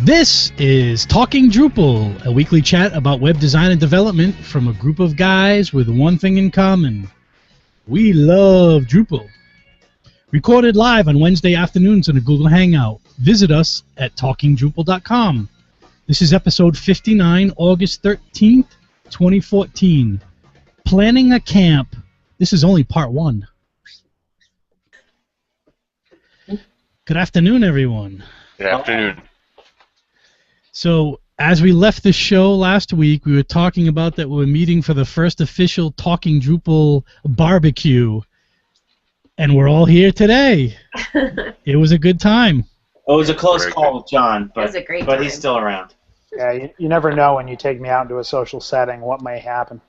This is Talking Drupal, a weekly chat about web design and development from a group of guys with one thing in common. We love Drupal. Recorded live on Wednesday afternoons in a Google Hangout. Visit us at talkingdrupal.com. This is episode 59, August 13th, 2014. Planning a camp. This is only part one. Good afternoon, everyone. Good afternoon. So, as we left the show last week, we were talking about that we're meeting for the first official Talking Drupal barbecue, and we're all here today. It was a good time. It was a close call with John, but, it was a great but time. He's still around. Yeah, you never know when you take me out into a social setting what may happen.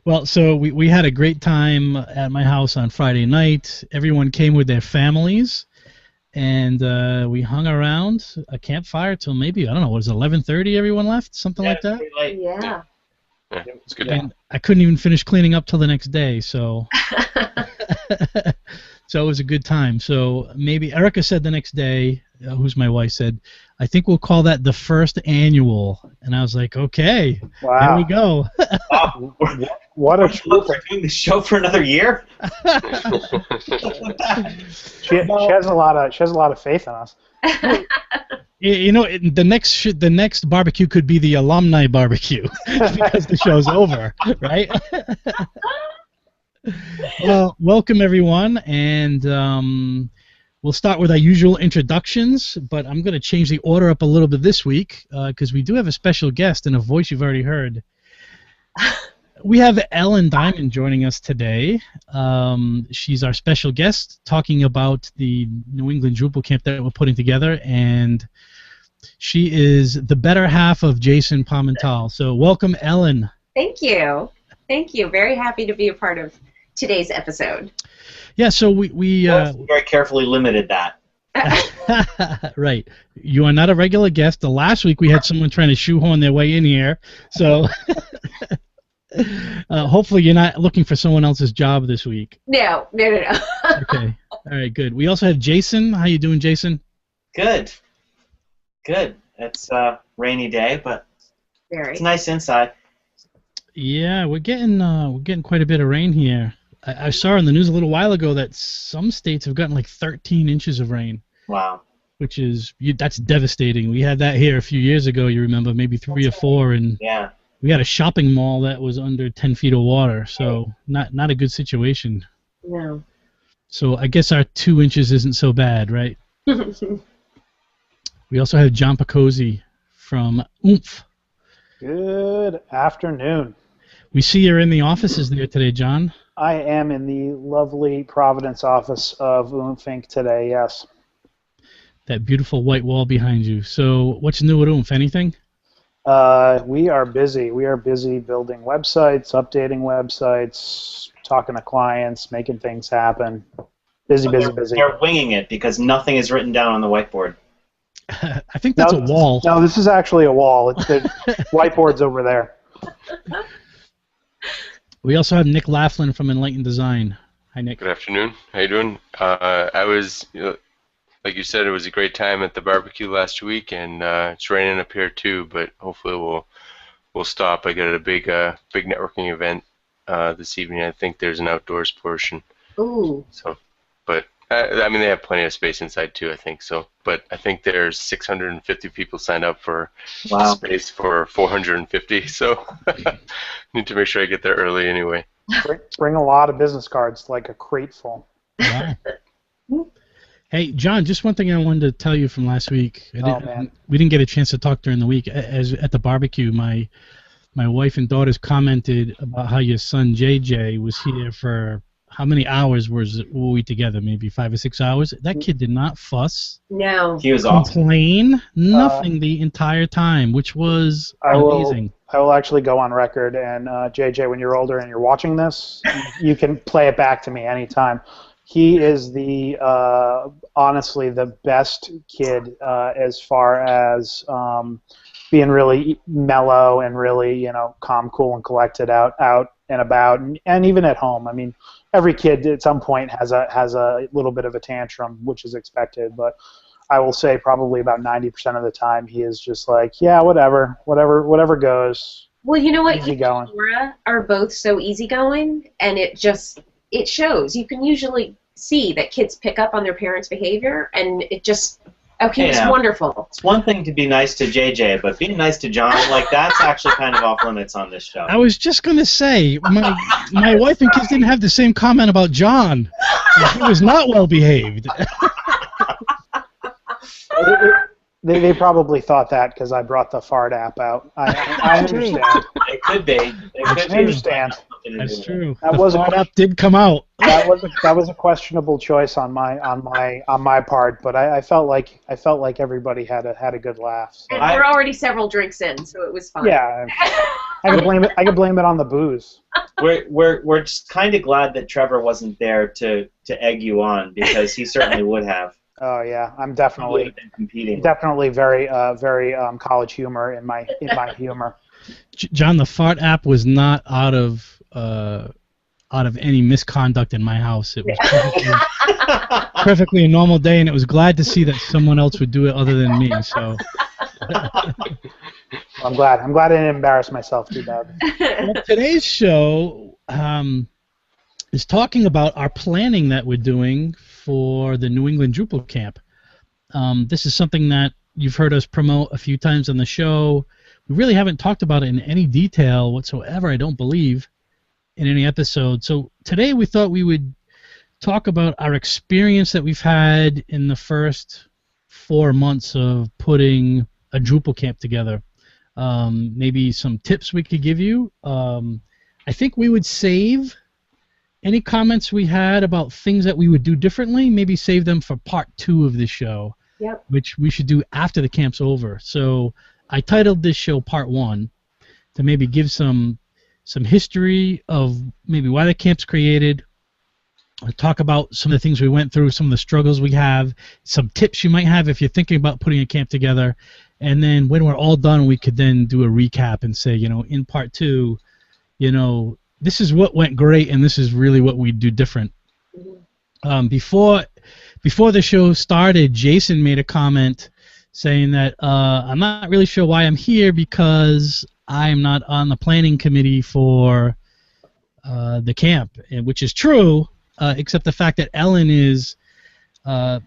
Well, so we had a great time at my house on Friday night. Everyone came with their families, and we hung around a campfire till maybe, I don't know, was it 11:30 everyone left? Something like that? Pretty late. Yeah. Yeah, it's good. And I couldn't even finish cleaning up till the next day, so... So it was a good time. So maybe Erica said the next day, who's my wife, said, I think we'll call that the first annual. And I was like, okay, Wow. there we go. Oh, What a we're trooper. doing the show for another year? She has a lot of faith in us. You know, the next barbecue could be the alumni barbecue because the show's over, right? Well, welcome everyone, and we'll start with our usual introductions, but I'm going to change the order up a little bit this week because we do have a special guest and a voice you've already heard. We have Ellen Diamond joining us today. She's our special guest talking about the New England Drupal camp that we're putting together, and she is the better half of Jason Palmental. So welcome, Ellen. Thank you. Thank you. Very happy to be a part of today's episode. Yeah, so we Very carefully limited that. right. You are not a regular guest. The last week we had someone trying to shoehorn their way in here, so hopefully you're not looking for someone else's job this week. No. Okay. All right, good. We also have Jason. How you doing, Jason? Good. It's a rainy day, but Very. it's nice inside. Yeah, we're getting quite a bit of rain here. I saw in the news a little while ago that some states have gotten like 13 inches of rain. Wow. Which is that's devastating. We had that here a few years ago. You remember, maybe 3 or 4, and Yeah. we had a shopping mall that was under 10 feet of water. So not a good situation. No. So I guess our 2 inches isn't so bad, right? We also have John Picozzi from Oomph. Good afternoon. We see you're in the offices there today, John. I am in the lovely Providence office of Oomph Inc. today, yes. That beautiful white wall behind you. So what's new at Oomph? Anything? We are busy. We are busy building websites, updating websites, talking to clients, making things happen. Busy. They're winging it because nothing is written down on the whiteboard. I think that's a wall. No, this is actually a wall. The whiteboard's over there. We also have Nick Laughlin from Enlightened Design. Hi, Nick. Good afternoon. How you doing? I was, like you said, it was a great time at the barbecue last week, and it's raining up here too. But hopefully we'll stop. I got a big networking event this evening. I think there's an outdoors portion. Ooh. So, but I mean they have plenty of space inside too. I think so. But I think there's 650 people signed up for space for 450. So need to make sure I get there early anyway. Bring a lot of business cards, like a crate full. Wow. Hey, John, just one thing I wanted to tell you from last week. Man. We didn't get a chance to talk during the week. As at the barbecue, my wife and daughters commented about how your son JJ was here for how many hours were we together? Maybe 5 or 6 hours. That kid did not fuss, No. He was awesome. complain, nothing the entire time, which was amazing. I will actually go on record, and JJ, when you're older and you're watching this, you can play it back to me anytime. He is honestly the best kid as far as being really mellow and really calm, cool, and collected out and about, and even at home. I mean, every kid at some point has a little bit of a tantrum, which is expected, but I will say probably about 90% of the time he is just like, yeah, whatever goes. Well, you know what? Easy You going. and Laura are both so easygoing, and it shows. You can usually see that kids pick up on their parents' behavior, and it just Hey, it's now, wonderful. it's one thing to be nice to JJ, but being nice to John, like, that's actually kind of off limits on this show. I was just gonna say my wife and kids didn't have the same comment about John. He was not well behaved. They probably thought that because I brought the fart app out. I understand. It could be. I understand. That's true. That The was a fart app did come out. That was a questionable choice on my part, but I felt like everybody had a good laugh. So. And we're already several drinks in, so it was fun. Yeah, I could blame it on the booze. We're just kind of glad that Trevor wasn't there to egg you on, because he certainly would have. Oh yeah, I'm He would definitely have been competing. very college humor in my humor. John, the fart app was not out of any misconduct in my house. It was perfectly a normal day, and it was glad to see that someone else would do it other than me. So I'm glad I didn't embarrass myself too bad. well, today's show is talking about our planning that we're doing for the New England Drupal Camp. This is something that you've heard us promote a few times on the show. We really haven't talked about it in any detail whatsoever, I don't believe, in any episode. So today we thought we would talk about our experience that we've had in the first 4 months of putting a Drupal camp together. Maybe some tips we could give you. I think we would save any comments we had about things that we would do differently, maybe save them for part 2 of this show, Yep. which we should do after the camp's over. So I titled this show Part 1 to maybe give some history of maybe why the camp's created, talk about some of the things we went through, some of the struggles we have, some tips you might have if you're thinking about putting a camp together, and then when we're all done, we could then do a recap and say, in Part 2, this is what went great, and this is really what we do different. Before the show started, Jason made a comment saying that I'm not really sure why I'm here because I'm not on the planning committee for the camp, which is true, except the fact that Ellen's a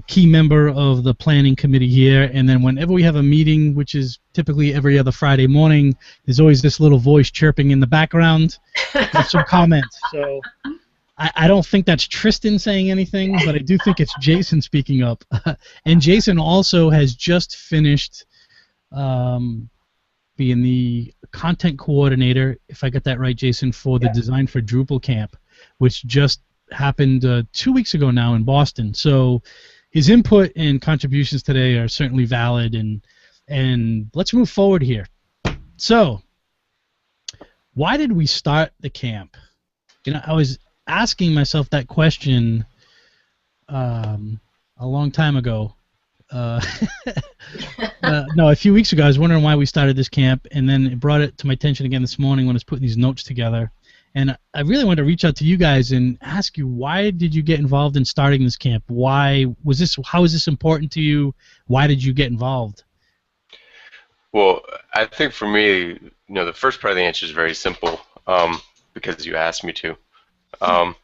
key member of the planning committee here, and then whenever we have a meeting, which is typically every other Friday morning, there's always this little voice chirping in the background with some comments. So I don't think that's Tristan saying anything, but I do think it's Jason speaking up. And Jason also has just finished being the content coordinator, if I got that right, Jason, for the Design for Drupal camp, which just happened 2 weeks ago now in Boston. So his input and contributions today are certainly valid, and let's move forward here. So why did we start the camp? I was asking myself that question a long time ago. No, a few weeks ago I was wondering why we started this camp, and then it brought it to my attention again this morning when I was putting these notes together. And I really wanted to reach out to you guys and ask you, why did you get involved in starting this camp? How is this important to you? Why did you get involved? Well, I think for me, the first part of the answer is very simple, because you asked me to. So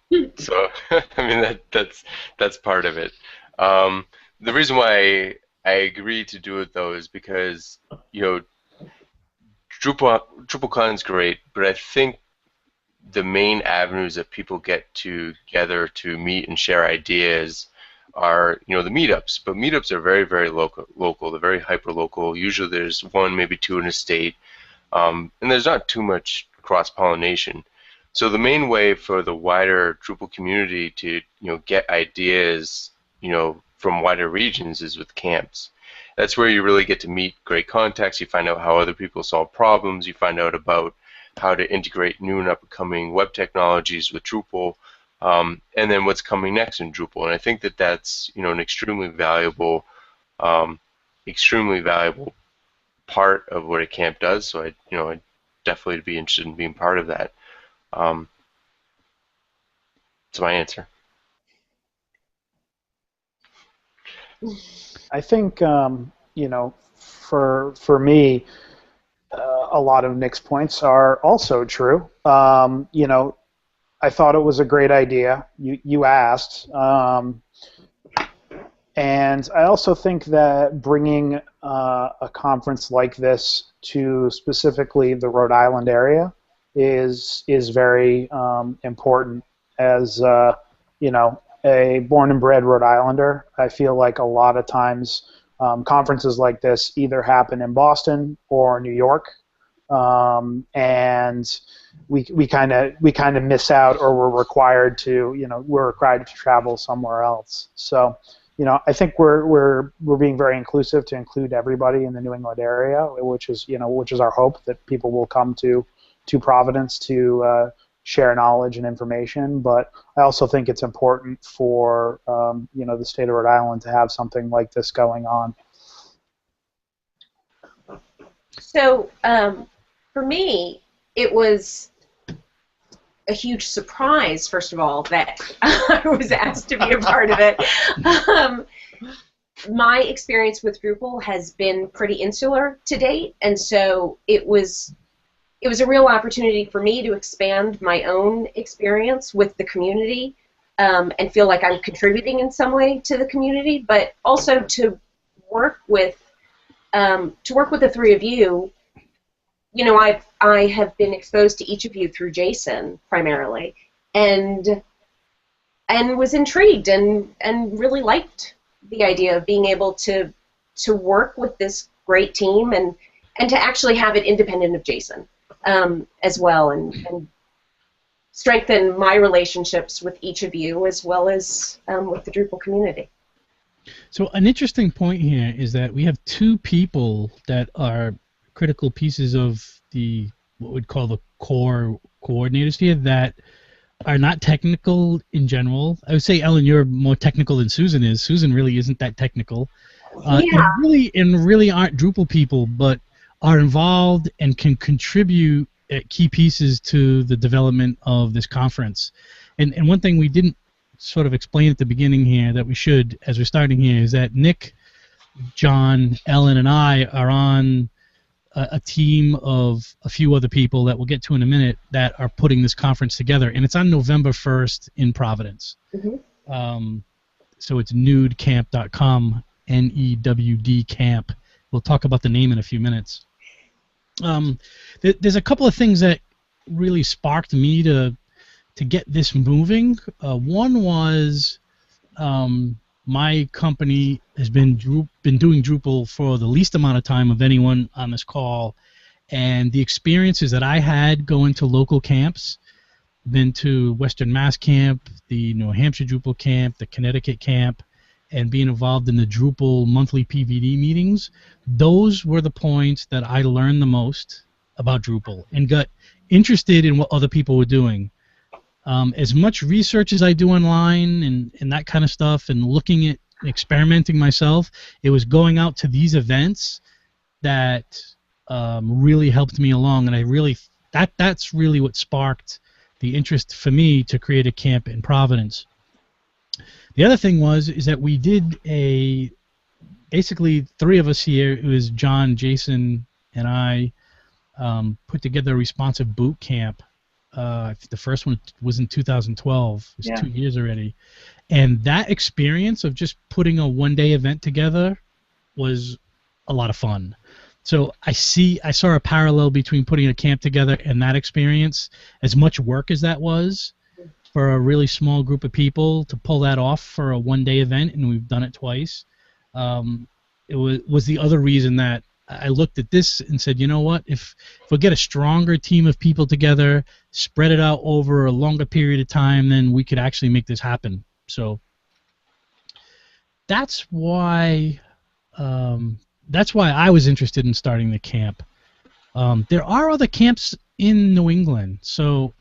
I mean that's part of it. The reason why I agreed to do it though is because DrupalCon is great, but I think the main avenues that people get together to meet and share ideas are the meetups. But meetups are very, very local. They're very hyper local. Usually there's one, maybe two in a state, and there's not too much cross pollination. So the main way for the wider Drupal community to get ideas from wider regions is with camps. That's where you really get to meet great contacts. You find out how other people solve problems. You find out about how to integrate new and up-and-coming web technologies with Drupal, and then what's coming next in Drupal. And I think that that's an extremely valuable part of what a camp does. So I'd definitely be interested in being part of that. That's my answer. I think for me, a lot of Nick's points are also true. I thought it was a great idea. You asked, and I also think that bringing a conference like this to specifically the Rhode Island area is very important. As a born and bred Rhode Islander, I feel like a lot of times conferences like this either happen in Boston or New York, and we kind of miss out, or we're required to travel somewhere else. So I think we're being very inclusive to include everybody in the New England area, which is our hope, that people will come to Providence to share knowledge and information. But I also think it's important for the state of Rhode Island to have something like this going on. So for me, it was a huge surprise, first of all, that I was asked to be a part of it. My experience with Drupal has been pretty insular to date, and so it was a real opportunity for me to expand my own experience with the community, and feel like I'm contributing in some way to the community, but also to work with the three of you. I have been exposed to each of you through Jason primarily, and was intrigued and really liked the idea of being able to work with this great team and to actually have it independent of Jason as well, and strengthen my relationships with each of you as well as with the Drupal community. So an interesting point here is that we have two people that are critical pieces of what we'd call the core coordinators here that are not technical in general. I would say, Ellen, you're more technical than Susan is. Susan really isn't that technical. Yeah. And really aren't Drupal people, but are involved and can contribute at key pieces to the development of this conference. And one thing we didn't sort of explain at the beginning here that we should, as we're starting here, is that Nick, John, Ellen, and I are on a team of a few other people that we'll get to in a minute that are putting this conference together, and it's on November 1st in Providence. Mm-hmm. So it's newdcamp.com, N-E-W-D camp. We'll talk about the name in a few minutes. There's a couple of things that really sparked me to get this moving. One was my company has been doing Drupal for the least amount of time of anyone on this call, and the experiences that I had going to local camps, been to Western Mass Camp, the New Hampshire Drupal Camp, the Connecticut Camp, and being involved in the Drupal monthly PVD meetings, those were the points that I learned the most about Drupal and got interested in what other people were doing. As much research as I do online and that kind of stuff, and looking at experimenting myself, it was going out to these events that really helped me along, and that's really what sparked the interest for me to create a camp in Providence. The other thing is that we did basically three of us here, it was John, Jason, and I, put together a responsive boot camp. The first one was in 2012. It was 2 years already. And that experience of just putting a one-day event together was a lot of fun. So I saw a parallel between putting a camp together and that experience. As much work as that was for a really small group of people to pull that off for a one-day event, and we've done it twice, it was the other reason that I looked at this and said, you know what, if we get a stronger team of people together, spread it out over a longer period of time, then we could actually make this happen. So that's why I was interested in starting the camp. There are other camps in New England, so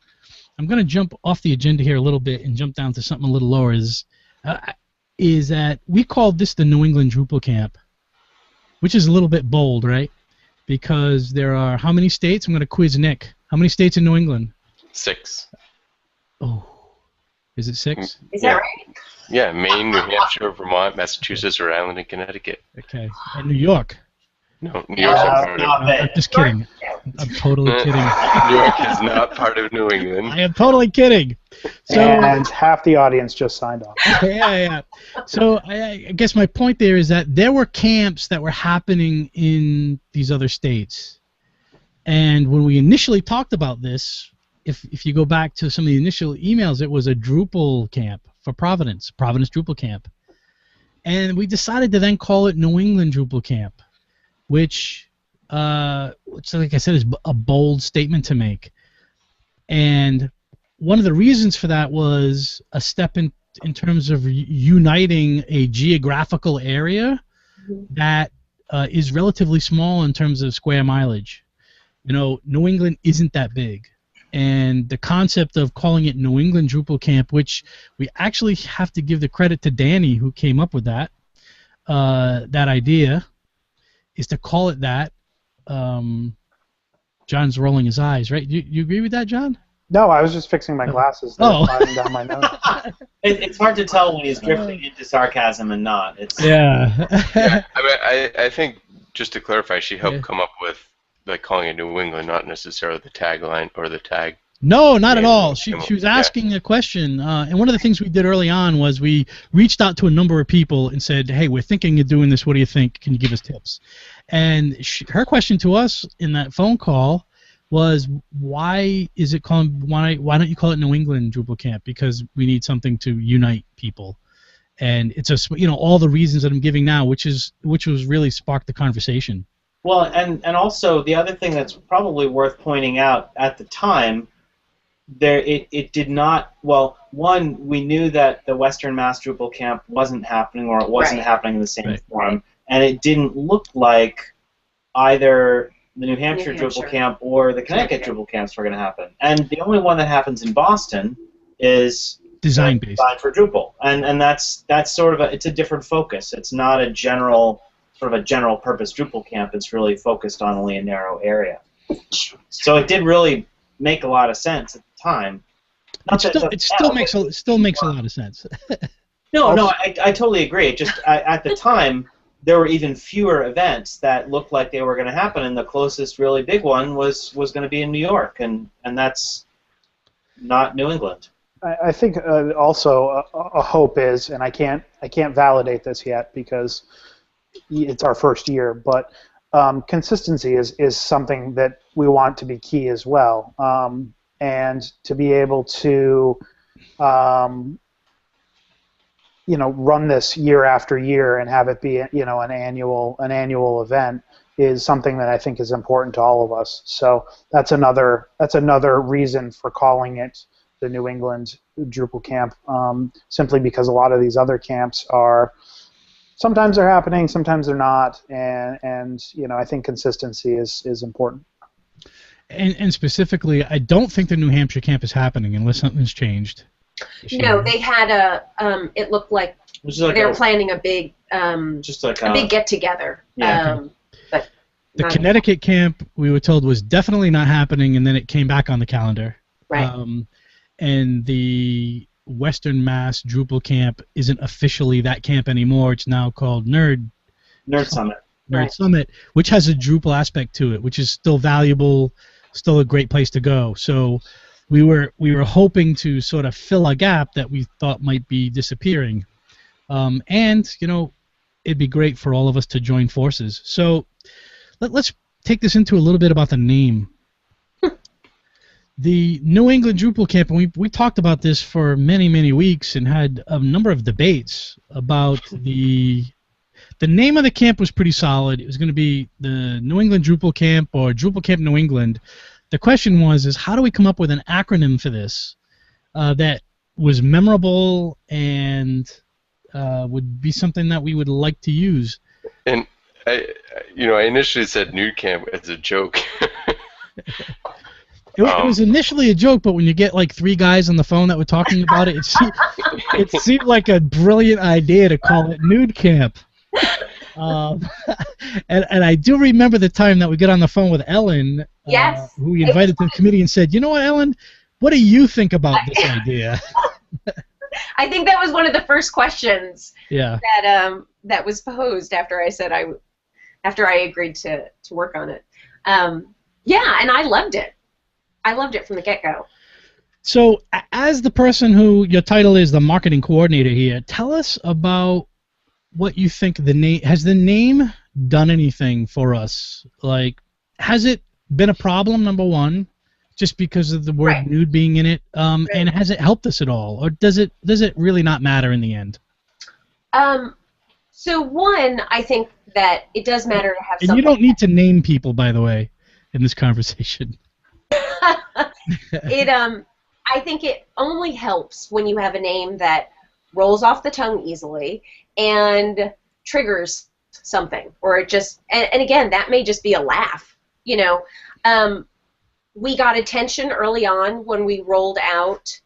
I'm going to jump off the agenda here a little bit and jump down to something a little lower. Is that we called this the New England Drupal Camp, which is a little bit bold, right? Because there are how many states? I'm going to quiz Nick. How many states in New England? 6. Oh, is it 6? Is that right? Yeah, Maine, New Hampshire, Vermont, Massachusetts, Rhode Island, and Connecticut. Okay. And New York. No, New York's not part of Stop I'm it. just kidding. I'm totally kidding. New York is not part of New England. I am totally kidding. So And half the audience just signed off. yeah. So I guess my point there is that there were camps that were happening in these other states, and when we initially talked about this, if you go back to some of the initial emails, it was a Drupal camp for Providence Drupal camp, and we decided to then call it New England Drupal camp, which like I said, is a bold statement to make, and one of the reasons for that was a step in terms of uniting a geographical area that is relatively small in terms of square mileage. You know, New England isn't that big, and the concept of calling it New England Drupal Camp, which we actually have to give the credit to Danny who came up with that idea, is to call it that. John's rolling his eyes, right? You agree with that, John? No, I was just fixing my glasses. They're sliding down my nose. It's hard to tell when he's drifting into sarcasm and not. It's Yeah. Yeah, I mean, I think, just to clarify, she helped come up with like calling it New England, not necessarily the tagline or the tag. No, not at all. She was asking a question, and one of the things we did early on was we reached out to a number of people and said, hey, we're thinking of doing this. What do you think? Can you give us tips? And her question to us in that phone call was, why is it called? Why don't you call it New England Drupal Camp? Because we need something to unite people, and it's all the reasons that I'm giving now, which was really sparked the conversation. well, and also the other thing that's probably worth pointing out at the time, it did not. Well, one, we knew that the Western Mass Drupal Camp wasn't happening, or it wasn't happening in the same form, and it didn't look like either the New Hampshire Drupal Camp or the Connecticut Drupal Camps were going to happen. And the only one that happens in Boston is Design-based. Design for Drupal, and that's sort of it's a different focus. It's not a general purpose Drupal camp. It's really focused on only a narrow area. So it did really make a lot of sense at the time. It still makes a lot of sense. No, I totally agree. It just at the time, there were even fewer events that looked like they were going to happen, and the closest really big one was going to be in New York, and that's not New England. I think also a hope is, and I can't validate this yet because it's our first year, but consistency is something that we want to be key as well, and to be able to run this year after year and have it be an annual event is something that I think is important to all of us. So that's another reason for calling it the New England Drupal Camp, simply because a lot of these other camps are sometimes they're happening, sometimes they're not, and I think consistency is important. And specifically, I don't think the New Hampshire camp is happening unless something's changed. No, they had it looked like they were planning a big, a big get-together. Yeah. But the Connecticut camp, we were told, was definitely not happening, and then it came back on the calendar. Right. And the Western Mass Drupal camp isn't officially that camp anymore. It's now called Nerd Summit. Nerd Summit, which has a Drupal aspect to it, which is still valuable, still a great place to go. So we were hoping to sort of fill a gap that we thought might be disappearing. And it'd be great for all of us to join forces. So let's take this into a little bit about the name. The New England Drupal Camp, and we talked about this for many, many weeks and had a number of debates about the name of the camp was pretty solid. It was going to be the New England Drupal Camp or Drupal Camp New England. The question was how do we come up with an acronym for this that was memorable and would be something that we would like to use? And I initially said Nude Camp as a joke. It was initially a joke, but when you get like three guys on the phone that were talking about it, it seemed like a brilliant idea to call it Nude Camp. And I do remember the time that we got on the phone with Ellen, who we invited to the committee and said, you know what, Ellen, what do you think about this idea? I think that was one of the first questions Yeah. that was posed after I said after I agreed to work on it. Yeah, and I loved it. I loved it from the get-go. So, as the person who your title is the marketing coordinator here, tell us about what you think the name has. The name done anything for us? Like, has it been a problem? Number one, just because of the word Right. nude being in it, and has it helped us at all, or does it really not matter in the end? So one, I think that it does matter to have And something. you don't need to name people, by the way, in this conversation. I think it only helps when you have a name that rolls off the tongue easily and triggers something, or it just, and again, that may just be a laugh, you know. We got attention early on when we rolled out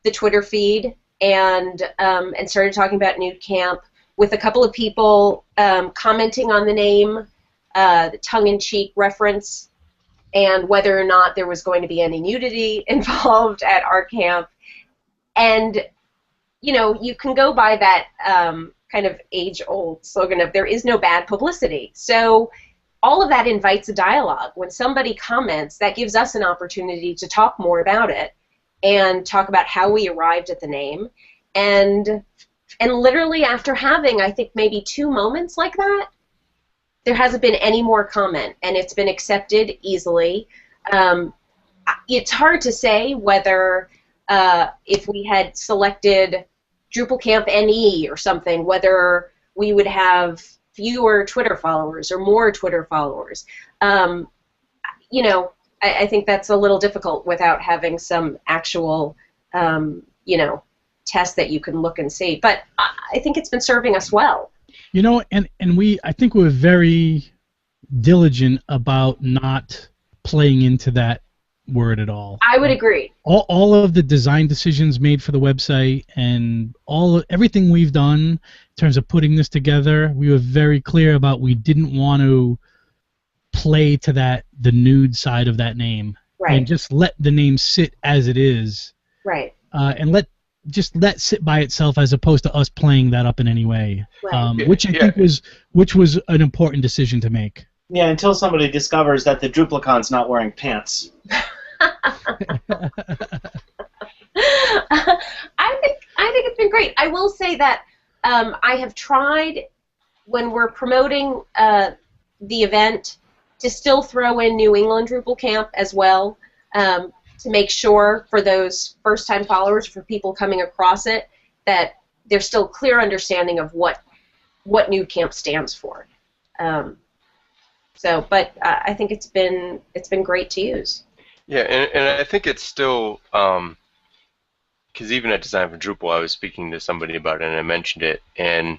the Twitter feed and started talking about Nude Camp, with a couple of people commenting on the name, the tongue-in-cheek reference, and whether or not there was going to be any nudity involved at our camp. And, you know, you can go by that kind of age-old slogan of there is no bad publicity. So all of that invites a dialogue. When somebody comments, that gives us an opportunity to talk more about it and talk about how we arrived at the name. And literally after having, I think, maybe 2 moments like that, there hasn't been any more comment, and it's been accepted easily. It's hard to say whether if we had selected Drupal Camp NE or something, whether we would have fewer Twitter followers or more Twitter followers. You know, I think that's a little difficult without having some actual, you know, test that you can look and see. But I think it's been serving us well. You know, and I think we're very diligent about not playing into that word at all. I would agree. All of the design decisions made for the website and everything we've done in terms of putting this together, we were very clear about we didn't want to play to the nude side of that name. Right. And just let the name sit as it is. Right. And let sit by itself as opposed to us playing that up in any way. Right. Which I think was an important decision to make. Yeah, until somebody discovers that the Drupacon's not wearing pants. I think it's been great. I will say that I have tried, when we're promoting the event, to still throw in New England Drupal Camp as well, to make sure for those first-time followers, for people coming across it, that there's still clear understanding of what Nude Camp stands for. But I think it's been great to use. Yeah, and I think it's still, because even at Design for Drupal, I was speaking to somebody about it, and I mentioned it, and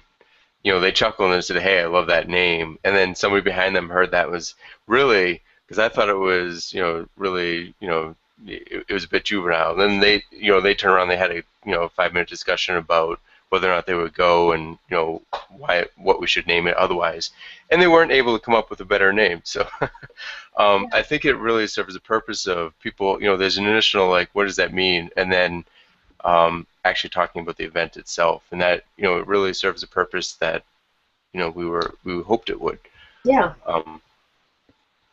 you know, they chuckled and said, "Hey, I love that name," and then somebody behind them heard that was really, because I thought it was, you know, really, you know, it was a bit juvenile. And then they turned around, they had a 5-minute discussion about whether or not they would go and what we should name it otherwise, and they weren't able to come up with a better name. So I think it really serves the purpose of people. There's an initial like, what does that mean, and then actually talking about the event itself, and that it really serves the purpose that we hoped it would. Yeah.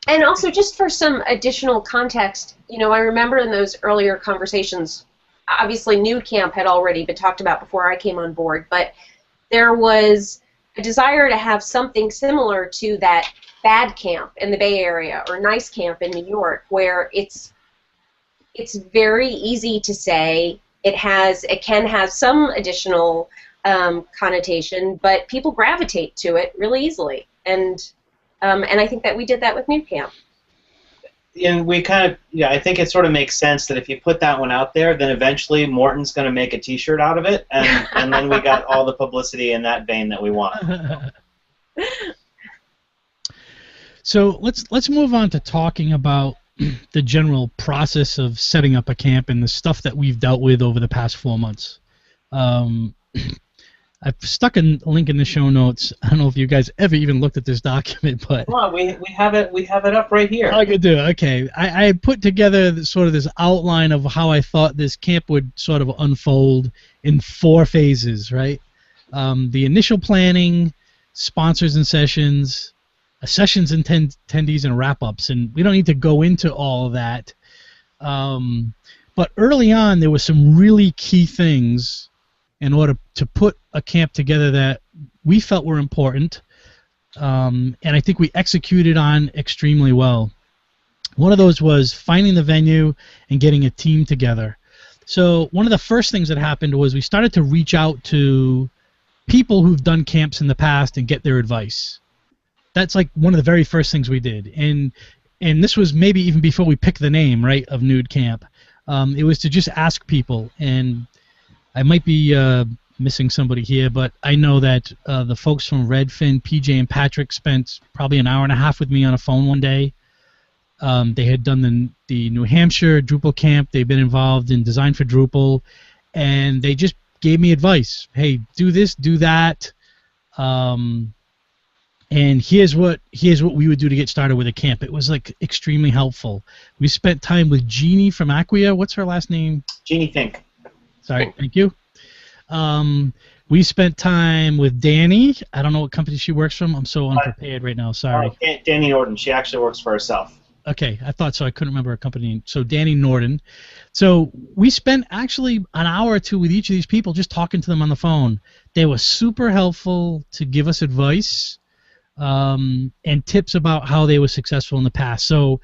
And also, just for some additional context, I remember in those earlier conversations, obviously Nude Camp had already been talked about before I came on board, but there was a desire to have something similar to that Bad Camp in the Bay Area or Nice Camp in New York, where it's very easy to say. It can have some additional connotation, but people gravitate to it really easily, and I think that we did that with Nude Camp. And we I think it sort of makes sense that if you put that one out there, then eventually Morton's going to make a T-shirt out of it, and then we got all the publicity in that vein that we want. So let's move on to talking about the general process of setting up a camp and the stuff that we've dealt with over the past 4 months. I've stuck a link in the show notes. I don't know if you guys ever even looked at this document, but Come on, we have it up right here. I could do it. Okay, I put together sort of this outline of how I thought this camp would sort of unfold in 4 phases, right? The initial planning, sponsors and sessions, sessions and attendees, and wrap-ups. And we don't need to go into all of that. But early on, there were some really key things in order to put a camp together that we felt were important, and I think we executed on extremely well. One of those was finding the venue and getting a team together. So one of the first things that happened was we started to reach out to people who've done camps in the past and get their advice. That's like one of the very first things we did, and this was maybe even before we picked the name, right, of Nude Camp. It was to just ask people, and I might be missing somebody here, but I know that the folks from Redfin, PJ and Patrick, spent probably an hour and a half with me on a phone one day. They had done the New Hampshire Drupal camp. They've been involved in Design for Drupal, and they just gave me advice. Hey, do this, do that, and here's what we would do to get started with a camp. It was like extremely helpful. We spent time with Jeannie from Acquia. What's her last name? Jeannie Fink. Sorry, thank you. We spent time with Danny. I don't know what company she works from. I'm so unprepared right now. Sorry. Danny Norton. She actually works for herself. Okay, I thought so. I couldn't remember her company name. So Danny Norton. So we spent actually an hour or two with each of these people just talking to them on the phone. They were super helpful to give us advice and tips about how they were successful in the past. So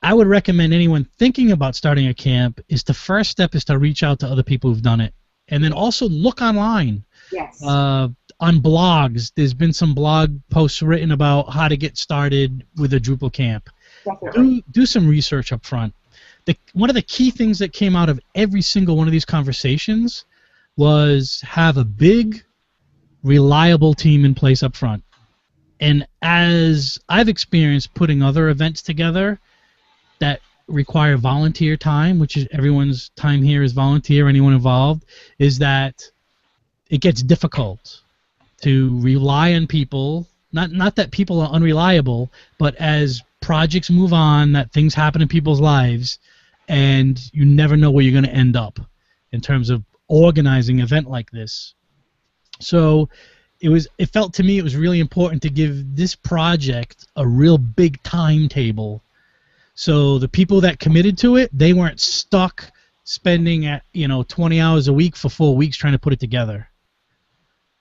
I would recommend anyone thinking about starting a camp is the first step is to reach out to other people who've done it. And then also look online. Yes. On blogs, there's been some blog posts written about how to get started with a Drupal camp. Definitely. Do some research up front. One of the key things that came out of every single one of these conversations was have a big, reliable team in place up front. And as I've experienced putting other events together that require volunteer time, which is everyone's time here is volunteer, anyone involved, is that it gets difficult to rely on people. Not that people are unreliable, but as projects move on, that things happen in people's lives, and you never know where you're going to end up in terms of organizing an event like this. So it felt to me it was really important to give this project a real big timetable. So the people that committed to it, they weren't stuck spending 20 hours a week for 4 weeks trying to put it together.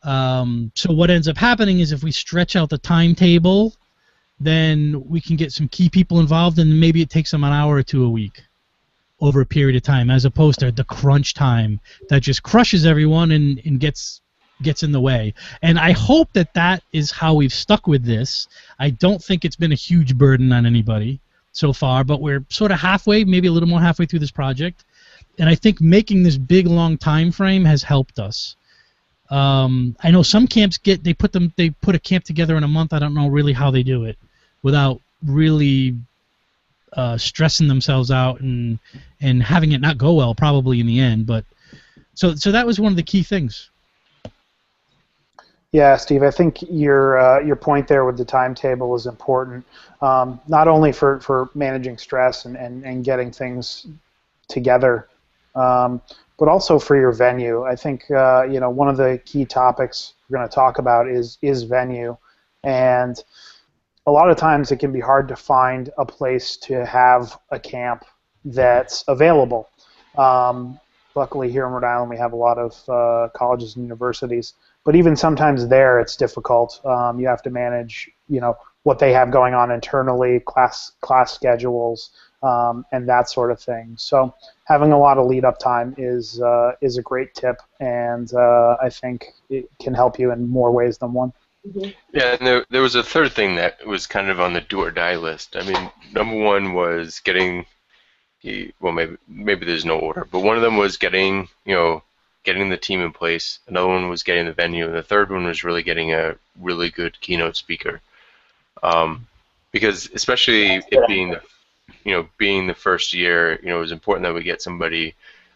So what ends up happening is if we stretch out the timetable, then we can get some key people involved, and maybe it takes them an hour or two a week over a period of time, as opposed to the crunch time that just crushes everyone and gets in the way. And I hope that is how we've stuck with this. I don't think it's been a huge burden on anybody so far, but we're sort of halfway, maybe a little more halfway through this project, and I think making this big long time frame has helped us. I know some camps they put a camp together in a month. I don't know really how they do it without really stressing themselves out and having it not go well probably in the end. But so that was one of the key things. Yeah, Steve, I think your point there with the timetable is important, not only for managing stress and getting things together, but also for your venue. I think one of the key topics we're going to talk about is venue, and a lot of times it can be hard to find a place to have a camp that's available. Luckily here in Rhode Island we have a lot of colleges and universities, but even sometimes there it's difficult. You have to manage what they have going on internally, class schedules, and that sort of thing. So having a lot of lead-up time is a great tip, and I think it can help you in more ways than one. Mm-hmm. Yeah, and there was a third thing that was kind of on the do-or-die list. I mean, number one was getting, well, maybe there's no order, but one of them was getting the team in place. Another one was getting the venue, and the third one was really getting a really good keynote speaker. Because especially it being the first year, it was important that we get somebody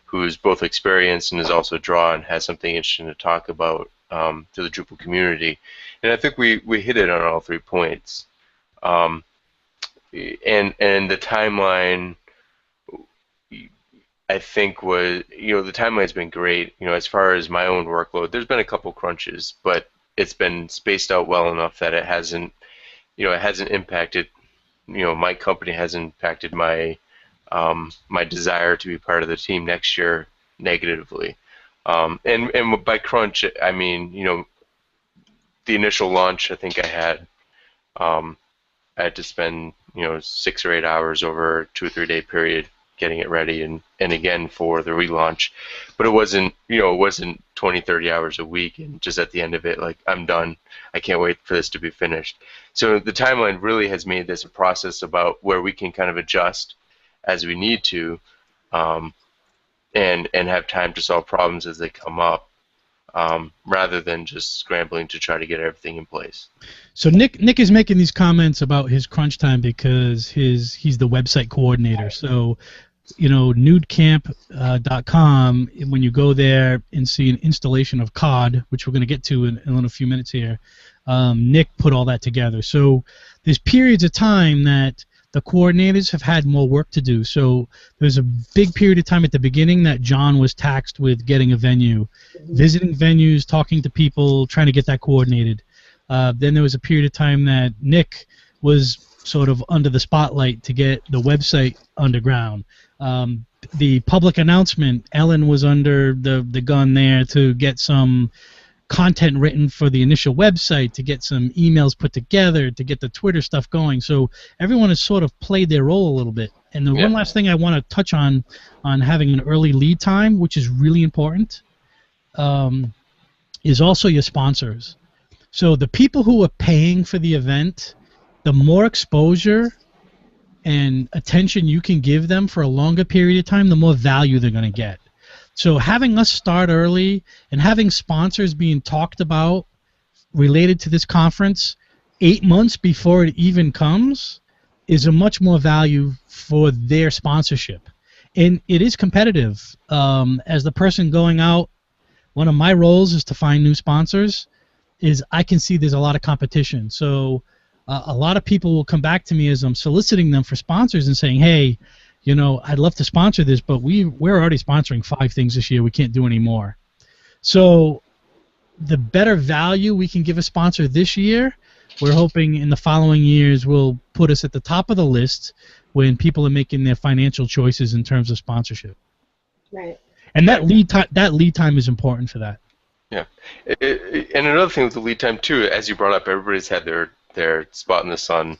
who's both experienced and is also draw and has something interesting to talk about to the Drupal community. And I think we hit it on all 3 points. And the timeline, I think, was, the timeline's been great. As far as my own workload, there's been a couple crunches, but it's been spaced out well enough that it hasn't impacted, my company hasn't impacted my my desire to be part of the team next year negatively. And by crunch, I mean, the initial launch, I think I had to spend 6 or 8 hours over a 2 or 3 day period getting it ready, and again for the relaunch. But it wasn't 20, 30 hours a week, and just at the end of it, like, I'm done. I can't wait for this to be finished. So the timeline really has made this a process about where we can kind of adjust as we need to, and have time to solve problems as they come up, rather than just scrambling to try to get everything in place. So Nick is making these comments about his crunch time because he's the website coordinator. So, nudecamp.com, when you go there and see an installation of COD, which we're going to get to in a few minutes here, Nick put all that together. So there's periods of time that the coordinators have had more work to do. So there's a big period of time at the beginning that John was taxed with getting a venue, visiting venues, talking to people, trying to get that coordinated. Then there was a period of time that Nick was sort of under the spotlight to get the website underground. The public announcement, Ellen was under the gun there to get some content written for the initial website, to get some emails put together, to get the Twitter stuff going. So everyone has sort of played their role a little bit. And the one last thing I want to touch on having an early lead time, which is really important, is also your sponsors. So the people who are paying for the event, the more exposure and attention you can give them for a longer period of time, the more value they're going to get. So having us start early and having sponsors being talked about related to this conference 8 months before it even comes is a much more value for their sponsorship. And it is competitive. As the person going out, one of my roles is to find new sponsors. I can see there's a lot of competition. So a lot of people will come back to me as I'm soliciting them for sponsors and saying, hey, I'd love to sponsor this, but we're already sponsoring 5 things this year. We can't do any more. So the better value we can give a sponsor this year, we're hoping in the following years will put us at the top of the list when people are making their financial choices in terms of sponsorship. Right. And that lead time is important for that. Yeah. And another thing with the lead time, too, as you brought up, everybody's had their spot in the sun.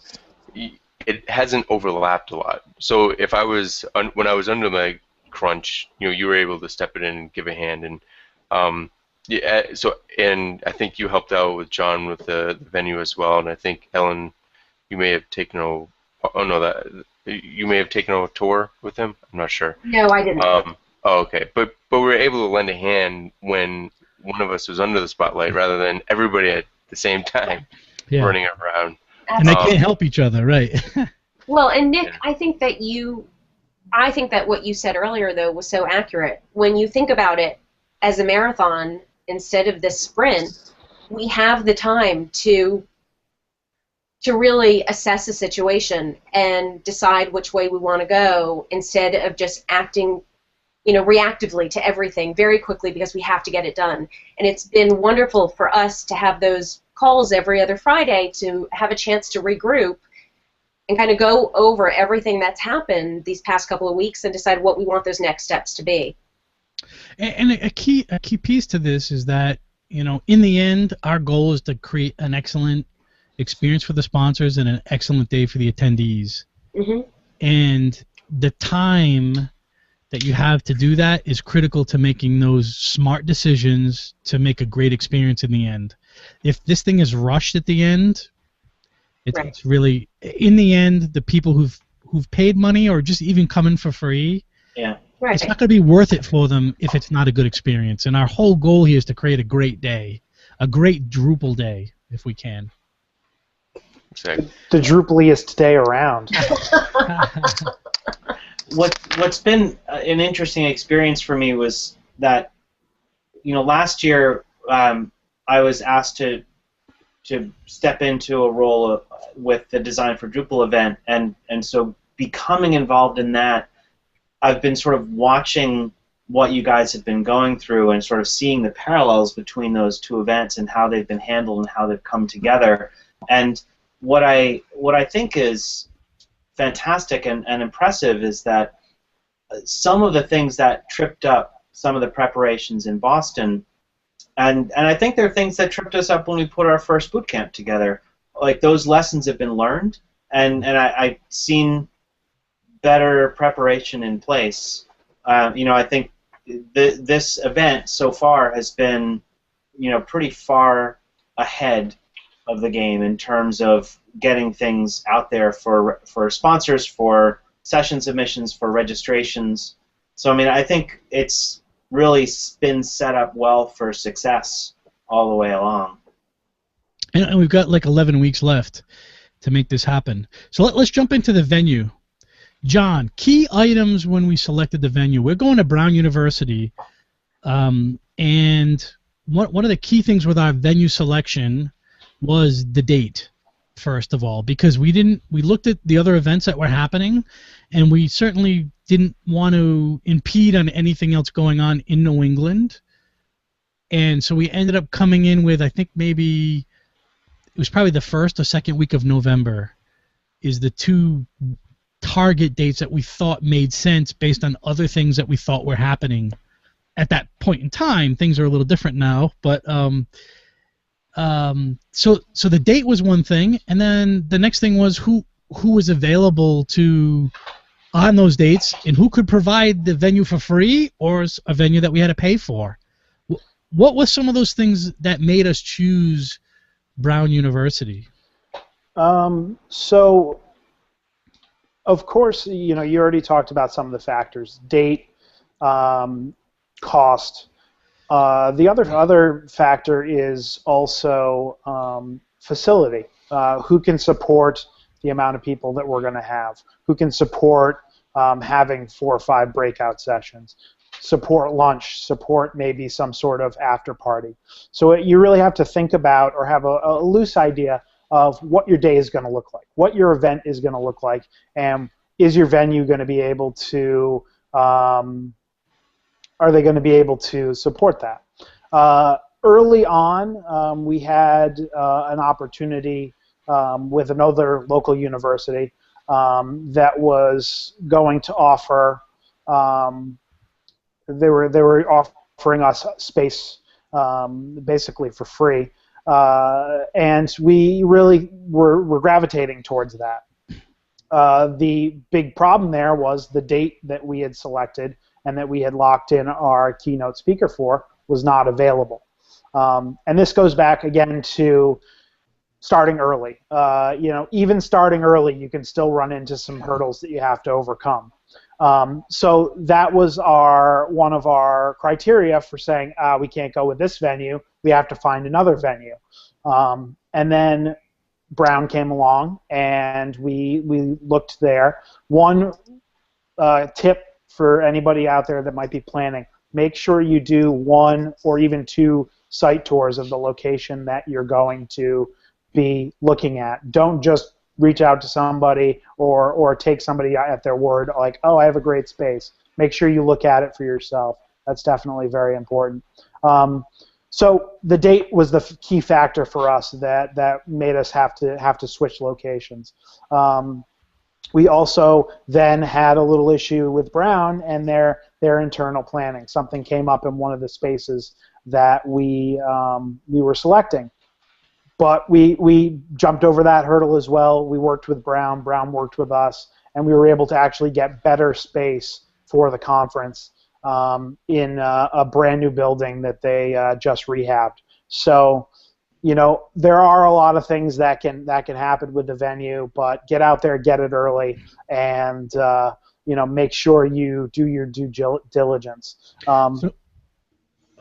It hasn't overlapped a lot. So if when I was under my crunch, you were able to step in and give a hand, and and I think you helped out with John with the venue as well, and I think Ellen, you may have taken you may have taken a tour with him. I'm not sure. No, I didn't. Okay, but we were able to lend a hand when one of us was under the spotlight, rather than everybody at the same time running around. And they can't help each other, right? Well, and Nick, I think that what you said earlier, though, was so accurate. When you think about it as a marathon instead of this sprint, we have the time to really assess a situation and decide which way we want to go instead of just acting, reactively to everything very quickly because we have to get it done. And it's been wonderful for us to have those calls every other Friday to have a chance to regroup and kind of go over everything that's happened these past couple of weeks and decide what we want those next steps to be. And a key piece to this is that, in the end, our goal is to create an excellent experience for the sponsors and an excellent day for the attendees. Mm-hmm. And the time that you have to do that is critical to making those smart decisions to make a great experience in the end. If this thing is rushed at the end, it's really, in the end, the people who've paid money or just even come in for free, it's not going to be worth it for them if it's not a good experience. And our whole goal here is to create a great day, a great Drupal day, if we can. Exactly. The Drupaliest day around. what's been an interesting experience for me was that, last year I was asked to step into a role with the Design for Drupal event, and so becoming involved in that, I've been sort of watching what you guys have been going through and sort of seeing the parallels between those two events and how they've been handled and how they've come together. And what I think is fantastic and impressive is that some of the things that tripped up some of the preparations in Boston, and I think there are things that tripped us up when we put our first boot camp together. Like, those lessons have been learned, and I've seen better preparation in place. I think this event so far has been, pretty far ahead of the game in terms of getting things out there for sponsors, for session submissions, for registrations. So, I think it's really been set up well for success all the way along. And we've got like 11 weeks left to make this happen. So let's jump into the venue. John, key items when we selected the venue. We're going to Brown University, and one of the key things with our venue selection was the date, first of all, because we looked at the other events that were happening, and we certainly didn't want to impede on anything else going on in New England. And so we ended up coming in with, I think maybe it was probably the first or second week of November is the two target dates that we thought made sense based on other things that we thought were happening at that point in time. Things are a little different now, but so the date was one thing, and then the next thing was who was available on those dates, and who could provide the venue for free or a venue that we had to pay for. What was some of those things that made us choose Brown University? So, of course, you already talked about some of the factors: date, cost. The other factor is also facility. Who can support the amount of people that we're going to have? Who can support having 4 or 5 breakout sessions? Support lunch, support maybe some sort of after party. So you really have to think about or have a loose idea of what your day is going to look like, what your event is going to look like, and is your venue going to be able to, are they going to be able to support that? Early on, we had an opportunity with another local university that was going to offer, they were offering us space basically for free, and we really were gravitating towards that. The big problem there was the date that we had selected and that we had locked in our keynote speaker for was not available. And this goes back again to starting early. Even starting early, you can still run into some hurdles that you have to overcome. So that was one of our criteria for saying, we can't go with this venue, we have to find another venue. And then Brown came along, and we looked there. One tip for anybody out there that might be planning: make sure you do 1 or even 2 site tours of the location that you're going to be looking at. Don't just reach out to somebody or take somebody at their word, like, oh, I have a great space. Make sure you look at it for yourself. That's definitely very important. So the date was the key factor for us that made us have to switch locations. We also then had a little issue with Brown and their internal planning. Something came up in one of the spaces that we were selecting. But we jumped over that hurdle as well. We worked with Brown. Brown worked with us, and we were able to actually get better space for the conference in a brand new building that they just rehabbed. So, there are a lot of things that can happen with the venue, but get out there, get it early, and make sure you do your due diligence. Go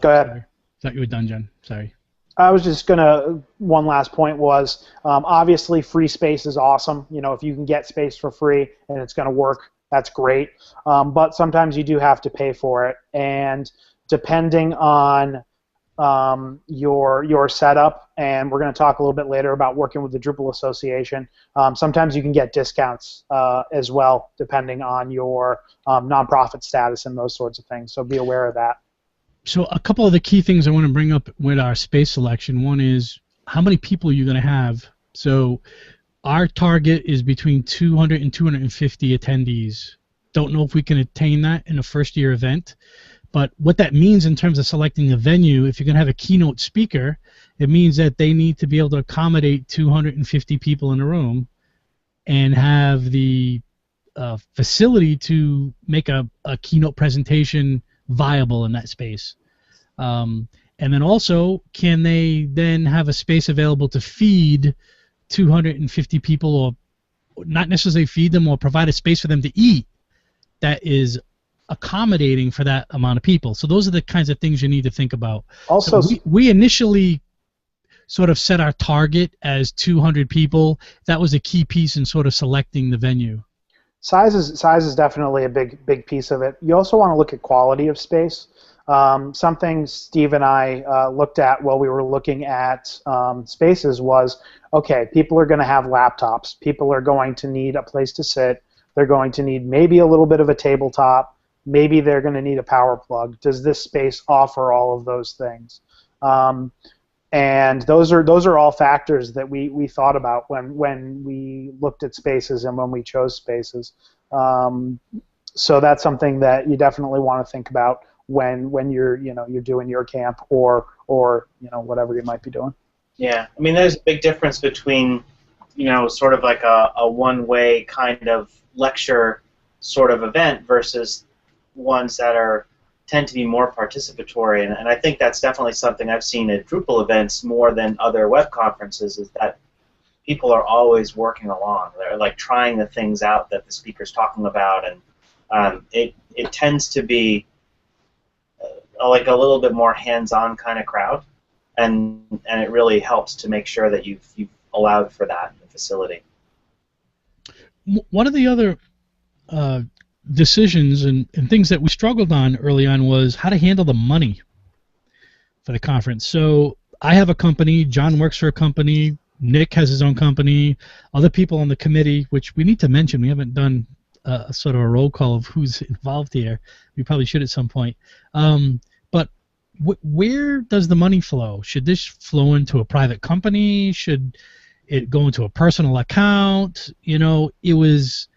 ahead. Sorry. Thought you were done, Jen. Sorry. I was just one last point was, obviously free space is awesome. If you can get space for free and it's going to work That's great. But sometimes you do have to pay for it, and depending on your setup, and we're going to talk a little bit later about working with the Drupal Association. Sometimes you can get discounts as well, depending on your nonprofit status and those sorts of things. So be aware of that. So a couple of the key things I want to bring up with our space selection. One is how many people are you going to have? So our target is between 200 and 250 attendees. Don't know if we can attain that in a first-year event. But what that means in terms of selecting the venue, if you're going to have a keynote speaker, it means that they need to be able to accommodate 250 people in a room and have the facility to make a keynote presentation viable in that space. And then also, can they then have a space available to feed 250 people, or not necessarily feed them, or provide a space for them to eat that is accommodating for that amount of people? So those are the kinds of things you need to think about. Also, so we initially sort of set our target as 200 people. That was a key piece in sort of selecting the venue. Size is definitely a big piece of it. You also want to look at quality of space. Something Steve and I looked at while we were looking at spaces was, okay, people are going to have laptops. People are going to need a place to sit. They're going to need maybe a little bit of a tabletop. Maybe they're going to need a power plug. Does this space offer all of those things? And those are all factors that we thought about when we looked at spaces and when we chose spaces. So that's something that you definitely want to think about when you're doing your camp or whatever you might be doing. Yeah, I mean, there's a big difference between sort of like a one-way kind of lecture sort of event versus ones that tend to be more participatory, and I think that's definitely something I've seen at Drupal events more than other web conferences, is that people are always working along. They're like trying the things out that the speaker's talking about, and it tends to be like a little bit more hands-on kind of crowd, and it really helps to make sure that you've allowed for that in the facility. One of the other decisions and things that we struggled on early on was how to handle the money for the conference. So I have a company, John works for a company, Nick has his own company, other people on the committee, which we need to mention. We haven't done a sort of a roll call of who's involved here. We probably should at some point. But where does the money flow? Should this flow into a private company? Should it go into a personal account? It was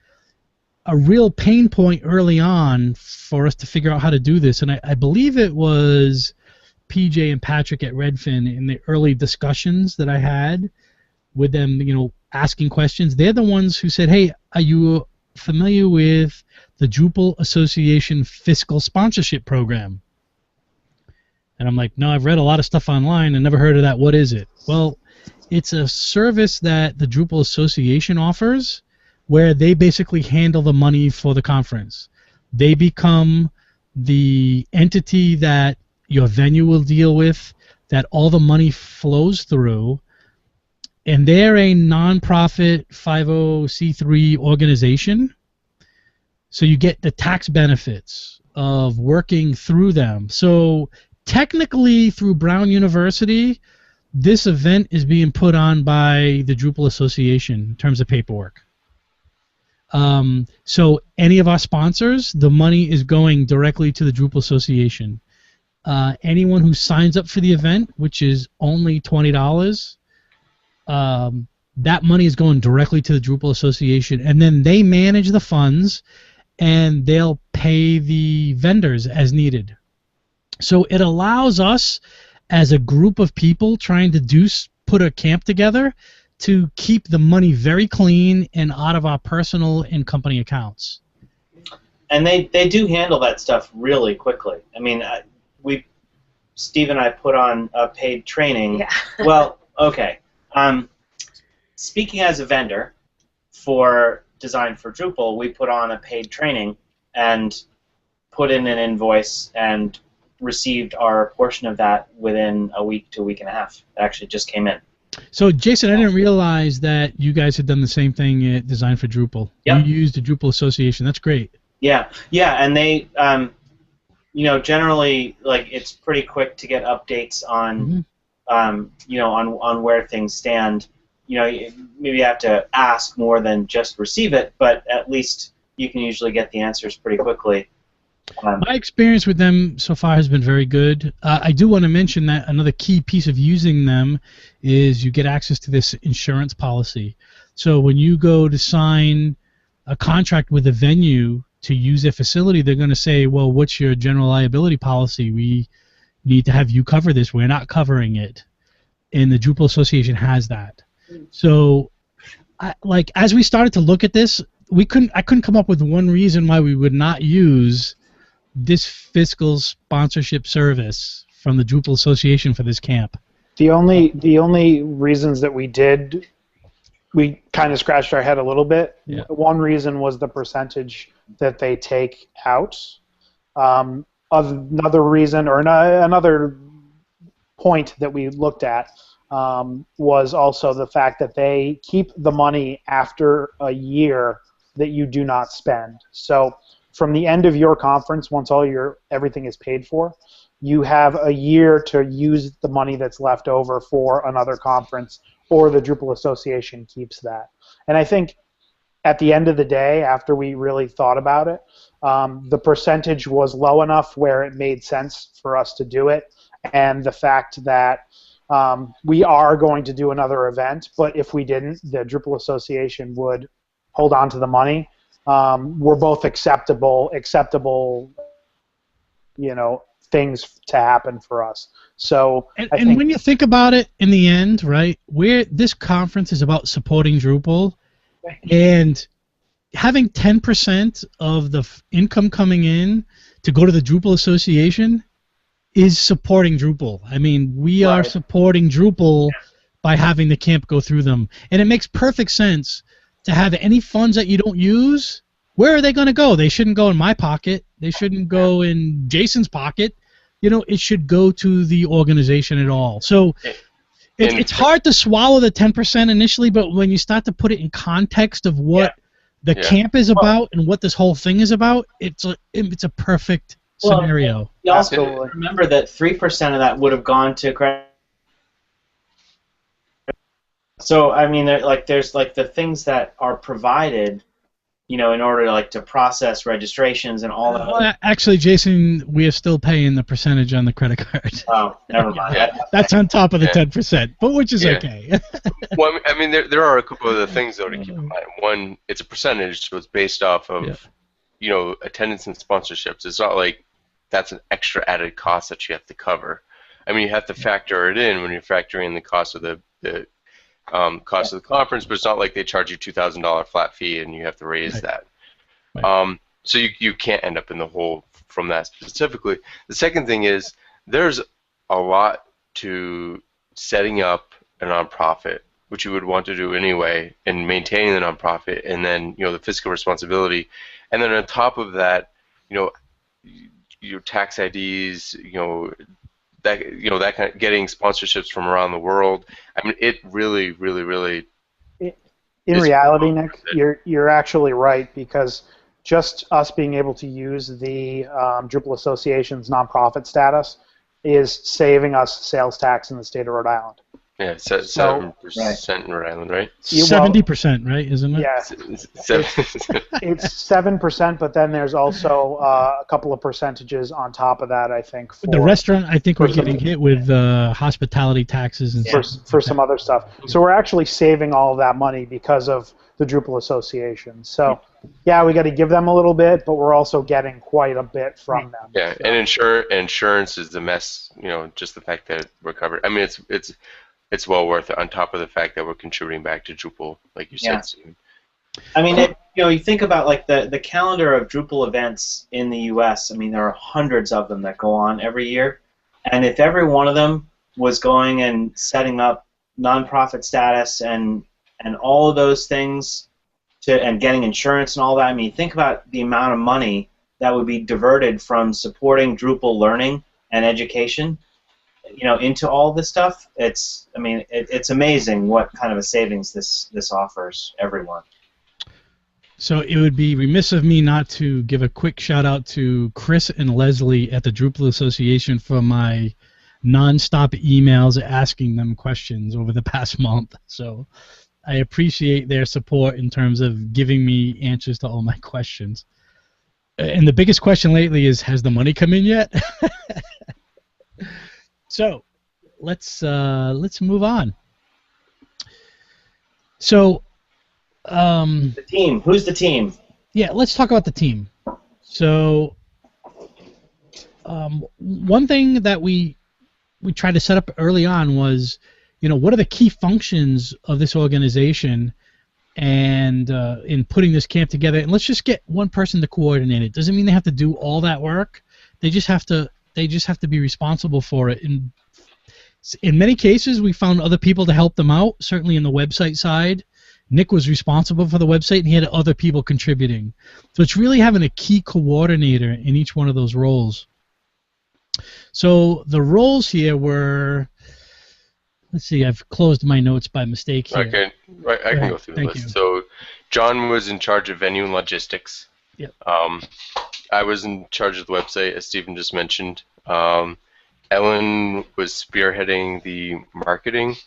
a real pain point early on for us to figure out how to do this, and I believe it was PJ and Patrick at Redfin in the early discussions that I had with them, asking questions. They're the ones who said, hey, are you familiar with the Drupal Association Fiscal Sponsorship Program? And I'm like, no, I've read a lot of stuff online and never heard of that. What is it? Well, it's a service that the Drupal Association offers where they basically handle the money for the conference. They become the entity that your venue will deal with, that all the money flows through, and they're a nonprofit 50c3 organization, so you get the tax benefits of working through them. So technically, through Brown University, this event is being put on by the Drupal Association in terms of paperwork. So any of our sponsors, the money is going directly to the Drupal Association. Anyone who signs up for the event, which is only $20, that money is going directly to the Drupal Association, and then they manage the funds, and they'll pay the vendors as needed. So it allows us, as a group of people trying to put a camp together, to keep the money very clean and out of our personal and company accounts. And they do handle that stuff really quickly. I mean, Steve and I put on a paid training. Yeah. Well, okay. Speaking as a vendor for Design for Drupal, we put on a paid training and put in an invoice and received our portion of that within a week to a week and a half. It actually just came in. So, Jason, I didn't realize that you guys had done the same thing at Design for Drupal. Yep. You used the Drupal Association. That's great. Yeah, and they, generally, like, it's pretty quick to get updates on, on where things stand. Maybe you have to ask more than just receive it, but at least you can usually get the answers pretty quickly. My experience with them so far has been very good. I do want to mention that another key piece of using them is you get access to this insurance policy. So when you go to sign a contract with a venue to use their facility, they're going to say, well, what's your general liability policy? We need to have you cover this. We're not covering it. And the Drupal Association has that. So as we started to look at this, I couldn't come up with one reason why we would not use this Fiscal sponsorship service from the Drupal Association for this camp. The only reasons that we kind of scratched our head a little bit. Yeah. One reason was the percentage that they take out. Another reason, or another point that we looked at, was also the fact that they keep the money after a year that you do not spend. So from the end of your conference, once everything is paid for, you have a year to use the money that's left over for another conference, or the Drupal Association keeps that. And I think at the end of the day, after we really thought about it, the percentage was low enough where it made sense for us to do it, and the fact that we are going to do another event, but if we didn't, the Drupal Association would hold on to the money. Were both acceptable, things to happen for us. So, and when you think about it, in the end, right, this conference is about supporting Drupal, and having 10% of the income coming in to go to the Drupal Association is supporting Drupal. I mean, we are supporting Drupal by having the camp go through them, and it makes perfect sense to have any funds that you don't use. Where are they going to go? They shouldn't go in my pocket. They shouldn't go in Jason's pocket. It should go to the organization at all. So it's hard to swallow the 10% initially, but when you start to put it in context of what the camp is about and what this whole thing is about, it's a perfect scenario. You also remember that 3% of that would have gone to credit. So I mean, there's the things that are provided, in order to process registrations and all that. Well, actually, Jason, we are still paying the percentage on the credit card. Oh, never mind. That's on top of the 10%, but which is okay. Well, I mean, there are a couple of other things though to keep in mind. One, it's a percentage, so it's based off of attendance and sponsorships. It's not like that's an extra added cost that you have to cover. I mean, you have to factor it in when you're factoring in the cost of the cost of the conference, but it's not like they charge you $2,000 flat fee and you have to raise that. Right. So you can't end up in the hole from that specifically. The second thing is there's a lot to setting up a nonprofit, which you would want to do anyway, and maintaining the nonprofit, and then the fiscal responsibility, and then on top of that, your tax IDs, that kind of getting sponsorships from around the world. I mean, it really, really, really. In reality, Nick, you're actually right, because just us being able to use the Drupal Association's nonprofit status is saving us sales tax in the state of Rhode Island. Yeah, 7% in Rhode Island, right? 70%, right? Isn't it? Yeah, it's 7%, but then there's also a couple of percentages on top of that, I think. For the restaurant, I think we're getting hit with hospitality taxes and for some other stuff. So we're actually saving all of that money because of the Drupal Association. So yeah, we got to give them a little bit, but we're also getting quite a bit from them. Yeah, so. And insurance is the mess. Just the fact that we're covered. I mean, it's well worth it, on top of the fact that we're contributing back to Drupal, like you said, Stephen. I mean, you think about the calendar of Drupal events in the U.S. I mean, there are hundreds of them that go on every year, and if every one of them was going and setting up nonprofit status and all of those things and getting insurance and all that, I mean, think about the amount of money that would be diverted from supporting Drupal learning and education. into all this stuff, it's amazing what kind of a savings this offers everyone. So it would be remiss of me not to give a quick shout out to Chris and Leslie at the Drupal Association for my non-stop emails asking them questions over the past month. So I appreciate their support in terms of giving me answers to all my questions. And the biggest question lately is, has the money come in yet? So let's move on. So the team. Who's the team? Yeah, let's talk about the team. So one thing that we tried to set up early on was, what are the key functions of this organization, and in putting this camp together. And let's just get one person to coordinate it. Doesn't mean they have to do all that work. They just have to be responsible for it. And in many cases, we found other people to help them out. Certainly in the website side, Nick was responsible for the website, and he had other people contributing. So it's really having a key coordinator in each one of those roles. So the roles here were, let's see, I've closed my notes by mistake here. Okay, I can go through the list. So John was in charge of venue and logistics. Yep. I was in charge of the website, as Stephen just mentioned. Ellen was spearheading the marketing.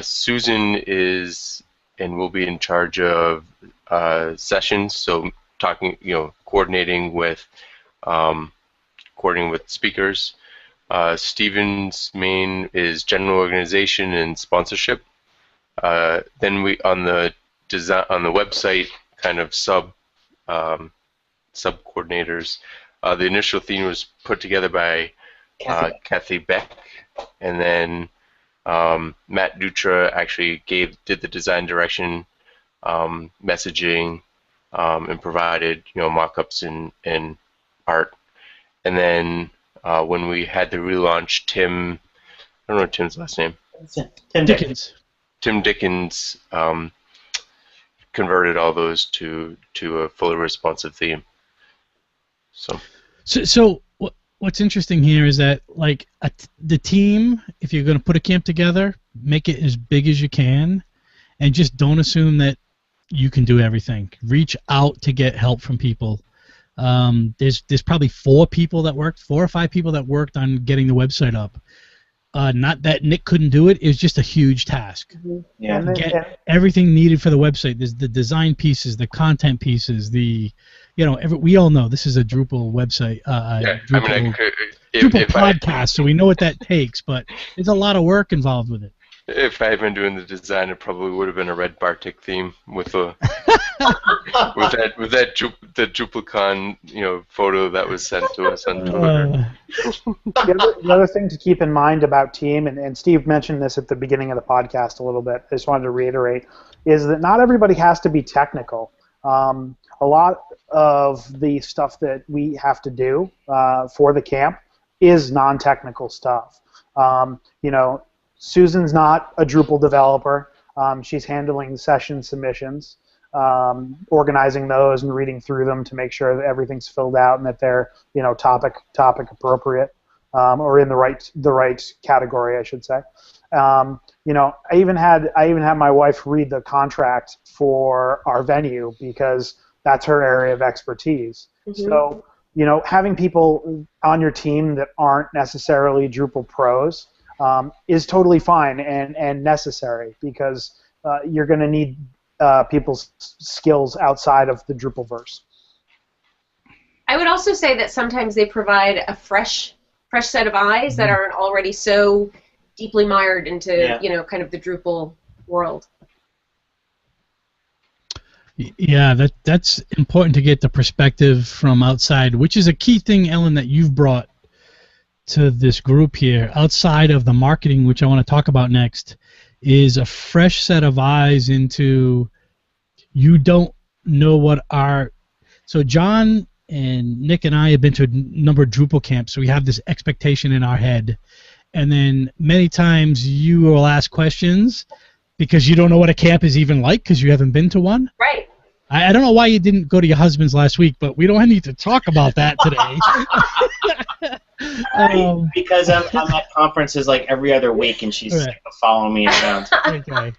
Susan is and will be in charge of sessions, so coordinating with speakers. Stephen's main is general organization and sponsorship. Then we on the website kind of sub coordinators. The initial theme was put together by Kathy Beck, and then Matt Dutra actually did the design direction, messaging, and provided mock-ups and art. And then when we had the relaunch, Tim, I don't know Tim's last name. Tim Dickens. Tim Dickens converted all those to a fully responsive theme. So what's interesting here is that the team, if you're going to put a camp together, make it as big as you can, and just don't assume that you can do everything. Reach out to get help from people. There's probably 4 or 5 people that worked on getting the website up. Not that Nick couldn't do it. It was just a huge task. Yeah. Get everything needed for the website. There's the design pieces, the content pieces, we all know this is a Drupal website. Drupal podcast, so we know what that takes, but there's a lot of work involved with it. If I had been doing the design, it probably would have been a red Bartik theme with the DrupalCon photo that was sent to us on Twitter. The other thing to keep in mind about team, and Steve mentioned this at the beginning of the podcast a little bit, I just wanted to reiterate, is that not everybody has to be technical. A lot of the stuff that we have to do for the camp is non-technical stuff. Susan's not a Drupal developer. She's handling session submissions, organizing those and reading through them to make sure that everything's filled out and that they're topic appropriate, or in the right category, I should say. I even had my wife read the contract for our venue because that's her area of expertise. Mm-hmm. So having people on your team that aren't necessarily Drupal pros is totally fine and necessary, because you're going to need people's skills outside of the Drupalverse. I would also say that sometimes they provide a fresh set of eyes that aren't already so deeply mired into kind of the Drupal world. Yeah, that's important to get the perspective from outside, which is a key thing, Ellen, that you've brought to this group here, outside of the marketing, which I want to talk about next, is a fresh set of eyes into, you don't know what so John and Nick and I have been to a number of Drupal camps, so we have this expectation in our head, and then many times you will ask questions because you don't know what a camp is even like because you haven't been to one. Right. I don't know why you didn't go to your husband's last week, but we don't need to talk about that today. Because I'm at conferences like every other week, and she's following me around. Okay.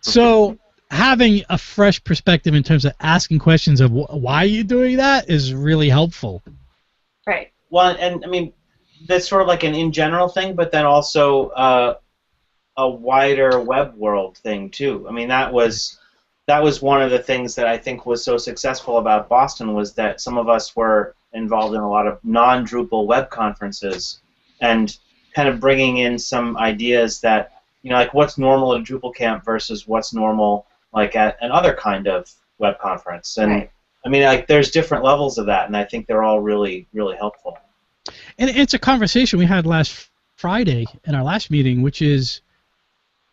So having a fresh perspective in terms of asking questions of why are you doing that is really helpful. Right. Well, and I mean, that's sort of like an in general thing, but then also a wider web world thing too. I mean, that was one of the things that I think was so successful about Boston, was that some of us were involved in a lot of non-Drupal web conferences, and kind of bringing in some ideas that, you know, like what's normal at a Drupal camp versus what's normal like at another kind of web conference. And right. I mean, like there's different levels of that, and I think they're all really, really helpful. And it's a conversation we had last Friday in our last meeting, which is,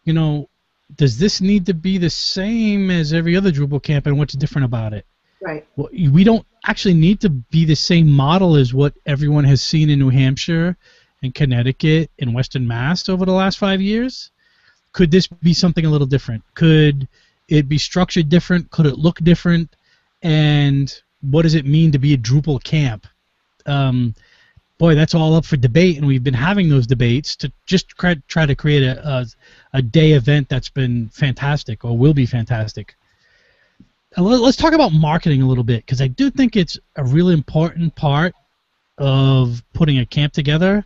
you know, does this need to be the same as every other Drupal camp, and what's different about it? Right. Well, we don't actually need to be the same model as what everyone has seen in New Hampshire and Connecticut and Western Mass over the last 5 years. Could this be something a little different? Could it be structured different? Could it look different? And what does it mean to be a Drupal camp? Boy, that's all up for debate, and we've been having those debates to just try to create a day event that's been fantastic, or will be fantastic. Let's talk about marketing a little bit, because I do think it's a really important part of putting a camp together,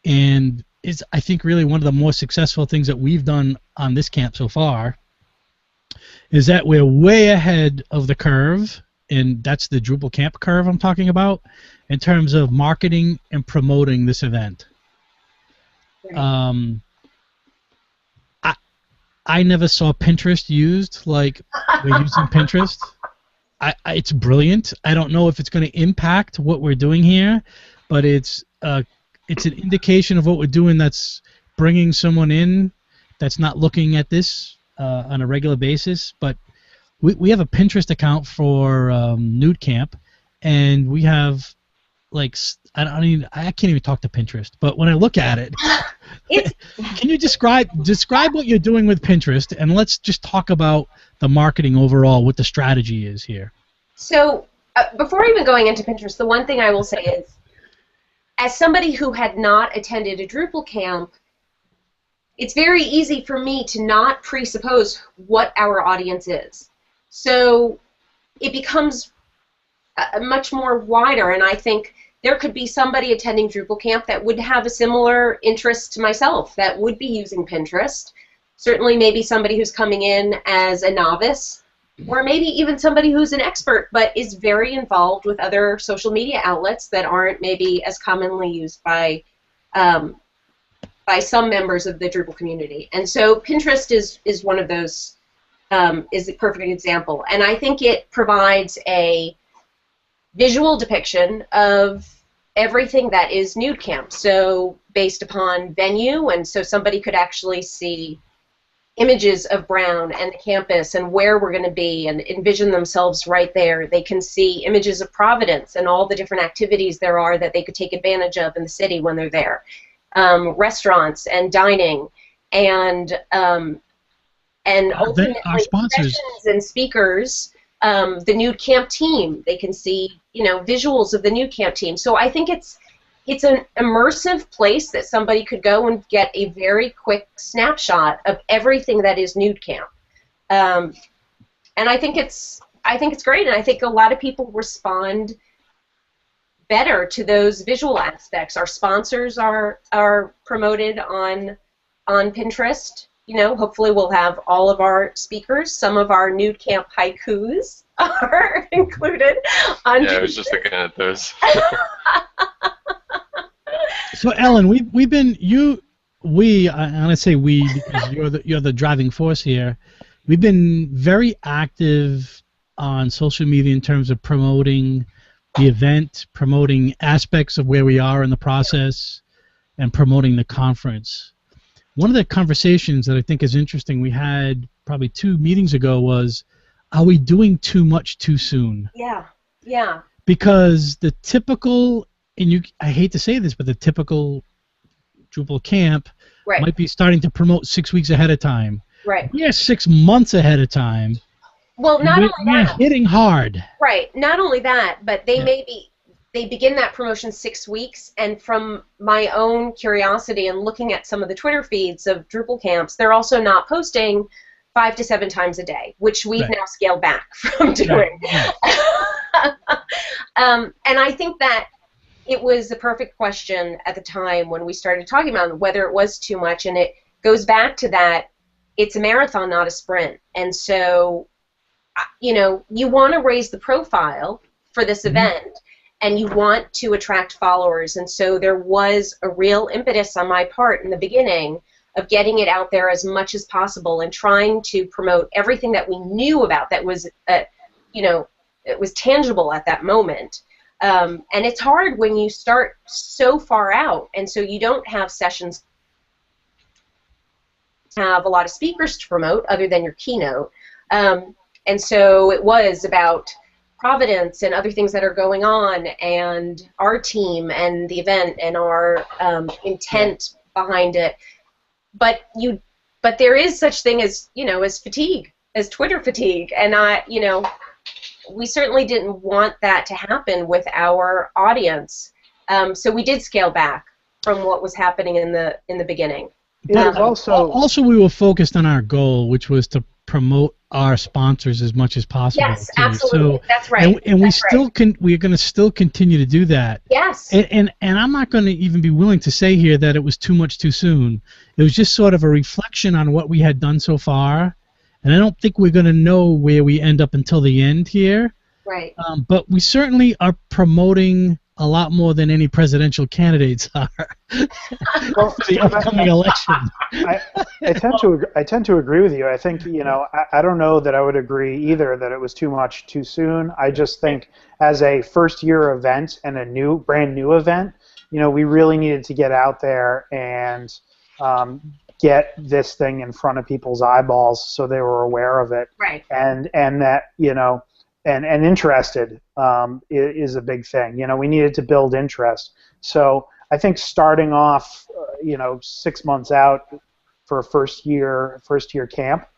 and it's, I think, really one of the more successful things that we've done on this camp so far, is that we're way ahead of the curve, and that's the Drupal camp curve I'm talking about, in terms of marketing and promoting this event. Right. I never saw Pinterest used like we're using Pinterest. It's brilliant. I don't know if it's going to impact what we're doing here, but it's an indication of what we're doing that's bringing someone in that's not looking at this on a regular basis. But we have a Pinterest account for Nude Camp, and we have like I can't even talk to Pinterest. But when I look at it, can you describe what you're doing with Pinterest, and let's just talk about the marketing overall, what the strategy is here. So before even going into Pinterest, the one thing I will say is, as somebody who had not attended a Drupal camp, it's very easy for me to not presuppose what our audience is. So it becomes much more wider, and I think there could be somebody attending Drupal camp that would have a similar interest to myself, that would be using Pinterest. Certainly maybe somebody who's coming in as a novice, or maybe even somebody who's an expert but is very involved with other social media outlets that aren't maybe as commonly used by some members of the Drupal community. And so Pinterest is one of those, is a perfect example. And I think it provides a visual depiction of everything that is Nude Camp. So based upon venue, and so somebody could actually see images of Brown and the campus and where we're going to be and envision themselves right there. They can see images of Providence and all the different activities there are that they could take advantage of in the city when they're there. Restaurants and dining and ultimately our sponsors sessions and speakers. The Nude Camp team, they can see, you know, visuals of the Nude Camp team. So I think it's an immersive place that somebody could go and get a very quick snapshot of everything that is Nude Camp. And I think it's great, and I think a lot of people respond better to those visual aspects. Our sponsors are promoted on Pinterest. You know, hopefully we'll have all of our speakers. Some of our Nude Camp haikus are included on Pinterest. I was just looking at those. So Ellen, I'm gonna say we because you're the driving force here. We've been very active on social media in terms of promoting the event, promoting aspects of where we are in the process, and promoting the conference. One of the conversations that I think is interesting we had probably 2 meetings ago was, are we doing too much too soon? Yeah, yeah. Because the typical, and I hate to say this, but the typical Drupal camp might be starting to promote 6 weeks ahead of time. Right. We are 6 months ahead of time, Well, not only we're that. hitting hard. Right. Not only that, but they begin that promotion 6 weeks, and from my own curiosity and looking at some of the Twitter feeds of Drupal camps, they're also not posting 5 to 7 times a day, which we've now scaled back from doing. Right. And I think that it was the perfect question at the time when we started talking about whether it was too much, and it goes back to that it's a marathon, not a sprint. And so, you know, you want to raise the profile for this event, and you want to attract followers. And so there was a real impetus on my part in the beginning of getting it out there as much as possible and trying to promote everything that we knew about that was, you know, it was tangible at that moment. And it's hard when you start so far out, and so you don't have sessions, have a lot of speakers to promote other than your keynote. And so it was about Providence and other things that are going on, and our team and the event and our intent behind it. But there is such thing as, you know, as fatigue, as Twitter fatigue, and you know, we certainly didn't want that to happen with our audience. So we did scale back from what was happening in the beginning. Also, we were focused on our goal, which was to promote our sponsors as much as possible. Yes, too. absolutely. So, that's right. And we're going to still continue to do that. Yes. And I'm not going to even be willing to say here that it was too much too soon. It was just sort of a reflection on what we had done so far, and I don't think we're going to know where we end up until the end here. Right. But we certainly are promoting a lot more than any presidential candidates are for the upcoming election. I tend to agree with you. I think, you know, I don't know that I would agree either that it was too much too soon. I just think as a first-year event and a brand new event, you know, we really needed to get out there and get this thing in front of people's eyeballs so they were aware of it. Right. And that, you know, and interested is a big thing. You know, we needed to build interest. So I think starting off, you know, 6 months out for a first year camp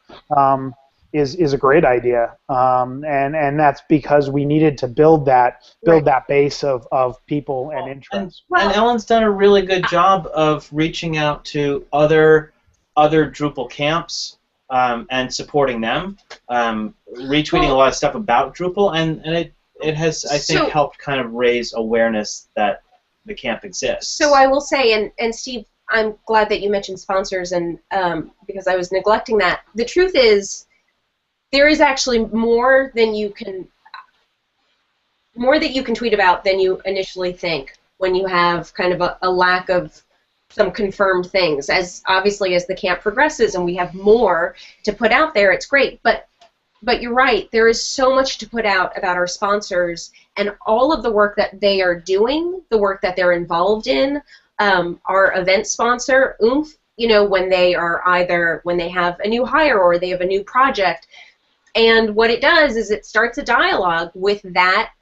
is a great idea. And that's because we needed to build that base of people and interest. And Ellen's done a really good job of reaching out to other Drupal camps. And supporting them, retweeting a lot of stuff about Drupal, and it has, I think, helped kind of raise awareness that the camp exists. So I will say, and Steve, I'm glad that you mentioned sponsors, and because I was neglecting that. The truth is, there is actually more that you can tweet about than you initially think when you have kind of a lack of some confirmed things. As obviously as the camp progresses and we have more to put out there, it's great. But you're right, there is so much to put out about our sponsors and all of the work that they are doing, the work that they're involved in. Our event sponsor, Oomph, you know, when they have a new hire or they have a new project, and what it does is it starts a dialogue with that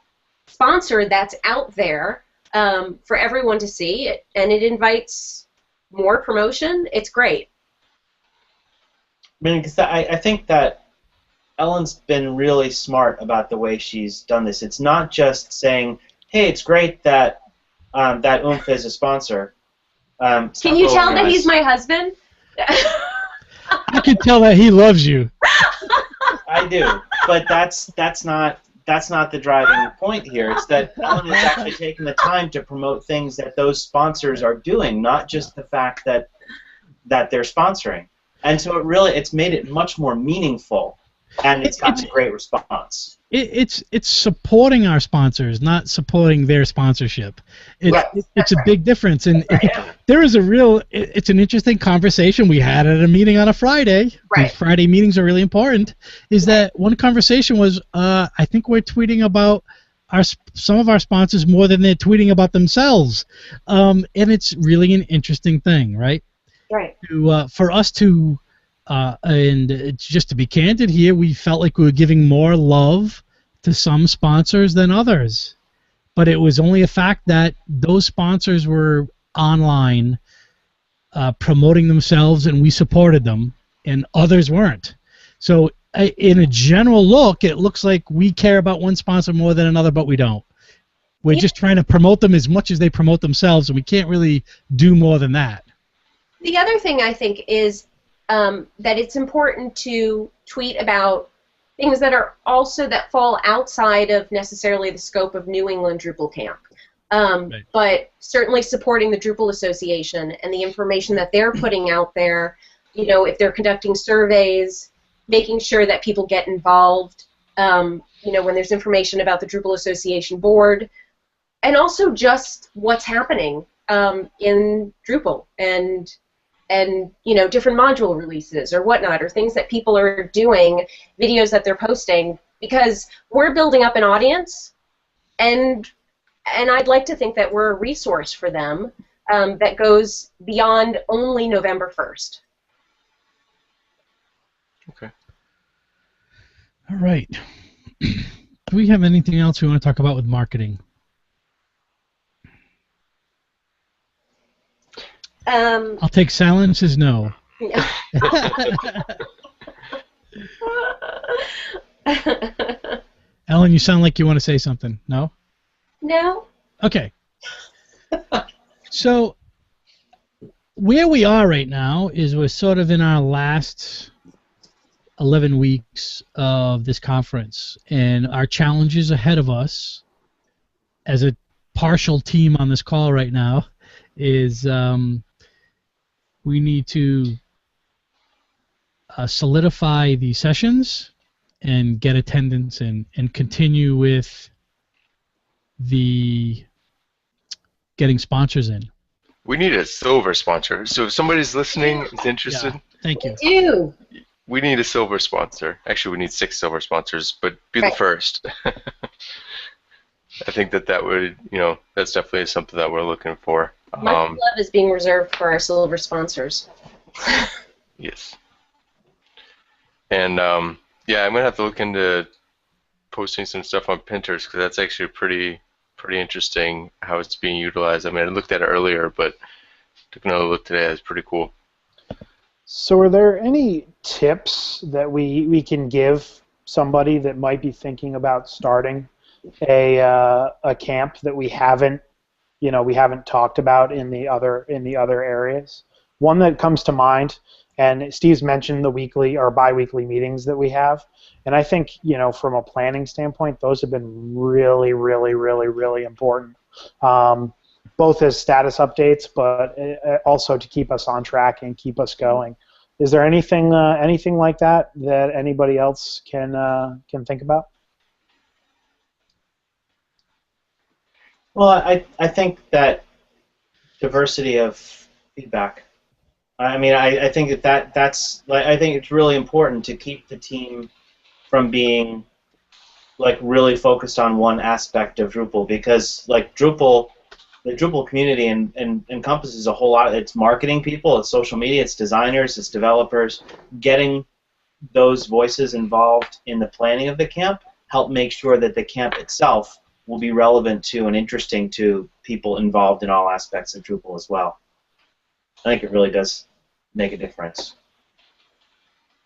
sponsor that's out there for everyone to see, and it invites more promotion. It's great. I mean, because I think that Ellen's been really smart about the way she's done this. It's not just saying, "Hey, it's great that that Oomph is a sponsor." Can you tell that he's my husband? I can tell that he loves you. I do, but that's not the driving point here. It's that Ellen is actually taking the time to promote things that those sponsors are doing, not just the fact that they're sponsoring. And so it's made it much more meaningful, and it's gotten a great response. It's supporting our sponsors, not supporting their sponsorship. It's a big difference, and there is it's an interesting conversation we had at a meeting on a Friday. Right. Friday meetings are really important. Is that one conversation was, I think we're tweeting about some of our sponsors more than they're tweeting about themselves, and it's really an interesting thing, right? Right. For us to. And just to be candid here, we felt like we were giving more love to some sponsors than others. But it was only a fact that those sponsors were online promoting themselves, and we supported them, and others weren't. So in a general look, it looks like we care about one sponsor more than another, but we don't. We're just trying to promote them as much as they promote themselves, and we can't really do more than that. The other thing I think is that it's important to tweet about things that are also that fall outside of necessarily the scope of New England Drupal Camp. Right. But certainly supporting the Drupal Association and the information that they're putting out there, you know, if they're conducting surveys, making sure that people get involved, you know, when there's information about the Drupal Association board, and also just what's happening in Drupal and you know, different module releases or whatnot, or things that people are doing, videos that they're posting, because we're building up an audience, and I'd like to think that we're a resource for them that goes beyond only November 1st. Okay. All right. Do we have anything else we want to talk about with marketing? I'll take silence as no. Ellen, you sound like you want to say something. No? No. Okay. So where we are right now is we're sort of in our last 11 weeks of this conference, and our challenges ahead of us as a partial team on this call right now is we need to solidify the sessions and get attendance and continue with the getting sponsors in. We need a silver sponsor. So if somebody's listening, is interested, yeah, thank you. We do. We need a silver sponsor. Actually, we need 6 silver sponsors, but be the first. I think that would, you know, that's definitely something that we're looking for. My love is being reserved for our silver sponsors. Yes. And yeah, I'm gonna have to look into posting some stuff on Pinterest, because that's actually pretty interesting how it's being utilized. I mean, I looked at it earlier, but took another look today. It's pretty cool. So are there any tips that we can give somebody that might be thinking about starting a camp that we haven't talked about in the other areas? One that comes to mind, and Steve's mentioned the weekly or bi-weekly meetings that we have, and I think, you know, from a planning standpoint, those have been really, really, really, really important, both as status updates, but also to keep us on track and keep us going. Is there anything like that anybody else can think about? Well, I think that diversity of feedback. I mean, I think that's I think it's really important to keep the team from being like really focused on one aspect of Drupal, because like Drupal, the Drupal community encompasses a whole lot. It's marketing people, it's social media, it's designers, it's developers. Getting those voices involved in the planning of the camp help make sure that the camp itself will be relevant to and interesting to people involved in all aspects of Drupal as well. I think it really does make a difference.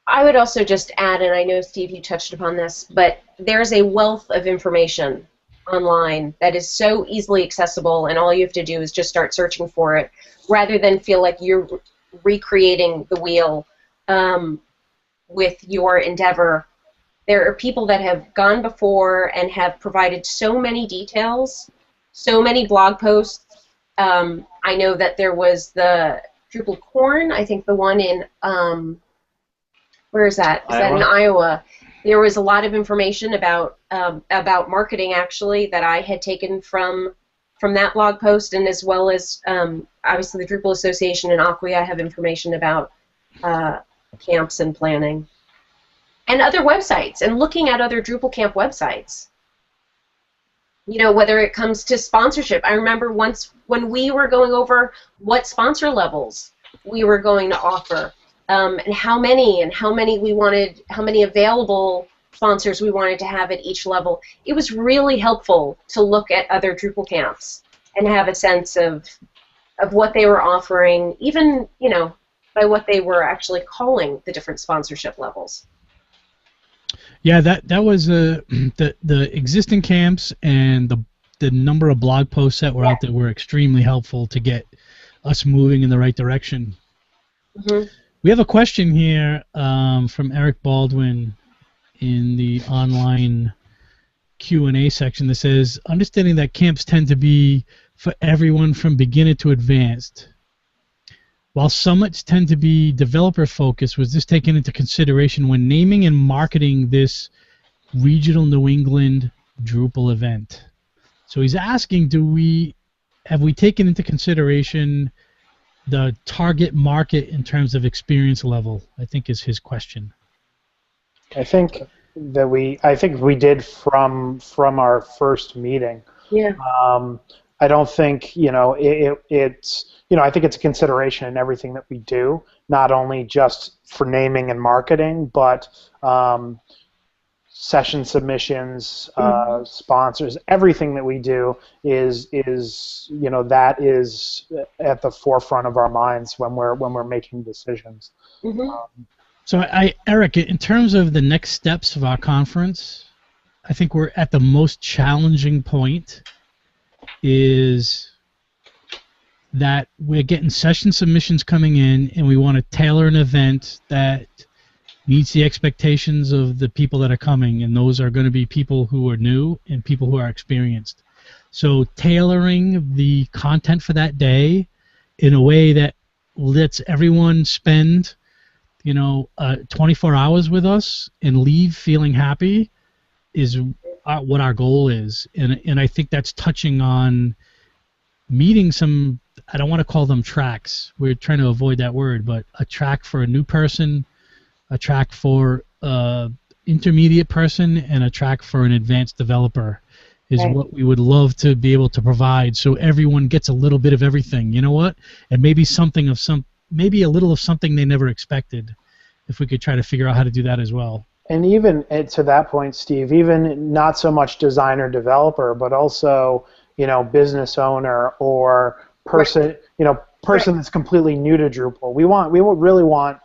I would also just add, and I know, Steve, you touched upon this, but there's a wealth of information online that is so easily accessible, and all you have to do is just start searching for it, rather than feel like you're recreating the wheel with your endeavor. There are people that have gone before and have provided so many details, so many blog posts. I know that there was the Drupal Corn, I think the one in, where is that? Is that in Iowa? There was a lot of information about marketing, actually, that I had taken from that blog post, and as well as obviously the Drupal Association and Acquia have information about camps and planning. And other websites, and looking at other Drupal camp websites. You know, whether it comes to sponsorship. I remember once when we were going over what sponsor levels we were going to offer, and how many we wanted, how many available sponsors we wanted to have at each level. It was really helpful to look at other Drupal camps and have a sense of what they were offering, even, you know, by what they were actually calling the different sponsorship levels. Yeah, that was the existing camps and the number of blog posts that were out there were extremely helpful to get us moving in the right direction. Mm-hmm. We have a question here from Eric Baldwin in the online Q&A section that says, understanding that camps tend to be for everyone from beginner to advanced, while summits tend to be developer focused, was this taken into consideration when naming and marketing this regional New England Drupal event? So he's asking, have we taken into consideration the target market in terms of experience level? I think is his question. I think we did from our first meeting. Yeah. I don't think it's I think it's a consideration in everything that we do, not only just for naming and marketing, but session submissions, sponsors, everything that we do is that is at the forefront of our minds when we're making decisions. Mm-hmm. So Eric, in terms of the next steps of our conference, I think we're at the most challenging point is that we're getting session submissions coming in, and we want to tailor an event that meets the expectations of the people that are coming, and those are going to be people who are new and people who are experienced. So tailoring the content for that day in a way that lets everyone spend 24 hours with us and leave feeling happy is what our goal is. And I think that's touching on meeting some, I don't want to call them tracks. We're trying to avoid that word, but a track for a new person, a track for intermediate person, and a track for an advanced developer is right. What we would love to be able to provide, so everyone gets a little bit of everything. You know what? And maybe maybe a little of something they never expected, if we could try to figure out how to do that as well. And even to that point, Steve, even not so much designer developer, but also business owner or person person that's completely new to Drupal. We really want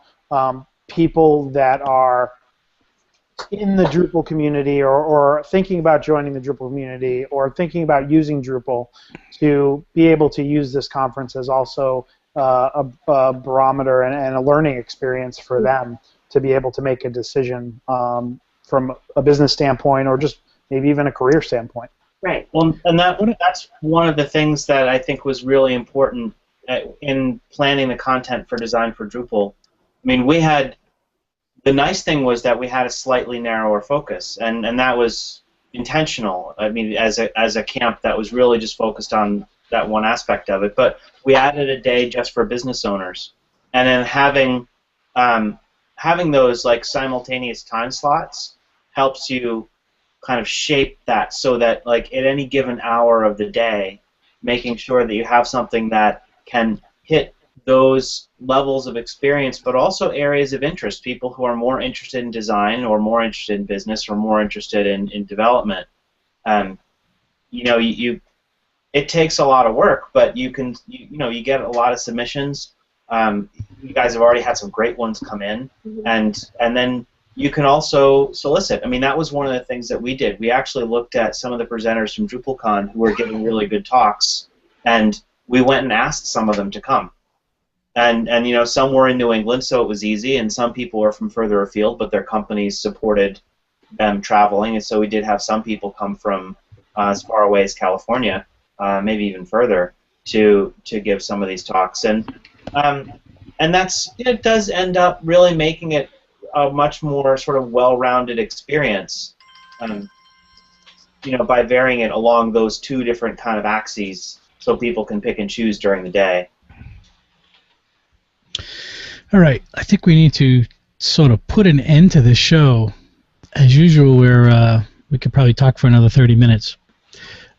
people that are in the Drupal community or thinking about joining the Drupal community or thinking about using Drupal to be able to use this conference as also a barometer and a learning experience for them to be able to make a decision from a business standpoint or just maybe even a career standpoint. Right. Well, and that's one of the things that I think was really important in planning the content for Design for Drupal. I mean, the nice thing was that we had a slightly narrower focus, and that was intentional. I mean, as a camp that was really just focused on that one aspect of it. But we added a day just for business owners, and then having those like simultaneous time slots helps you kind of shape that so that like at any given hour of the day, making sure that you have something that can hit those levels of experience, but also areas of interest, people who are more interested in design or more interested in business or more interested in development. It takes a lot of work, but you get a lot of submissions. You guys have already had some great ones come in, and then you can also solicit. I mean, that was one of the things that we did. We actually looked at some of the presenters from DrupalCon who were giving really good talks, and we went and asked some of them to come. And some were in New England, so it was easy, and some people were from further afield, but their companies supported them traveling, and so we did have some people come from as far away as California, maybe even further, to give some of these talks. And it does end up really making it a much more sort of well-rounded experience, by varying it along those two different kind of axes, so people can pick and choose during the day. All right, I think we need to sort of put an end to this show. As usual, we could probably talk for another 30 minutes.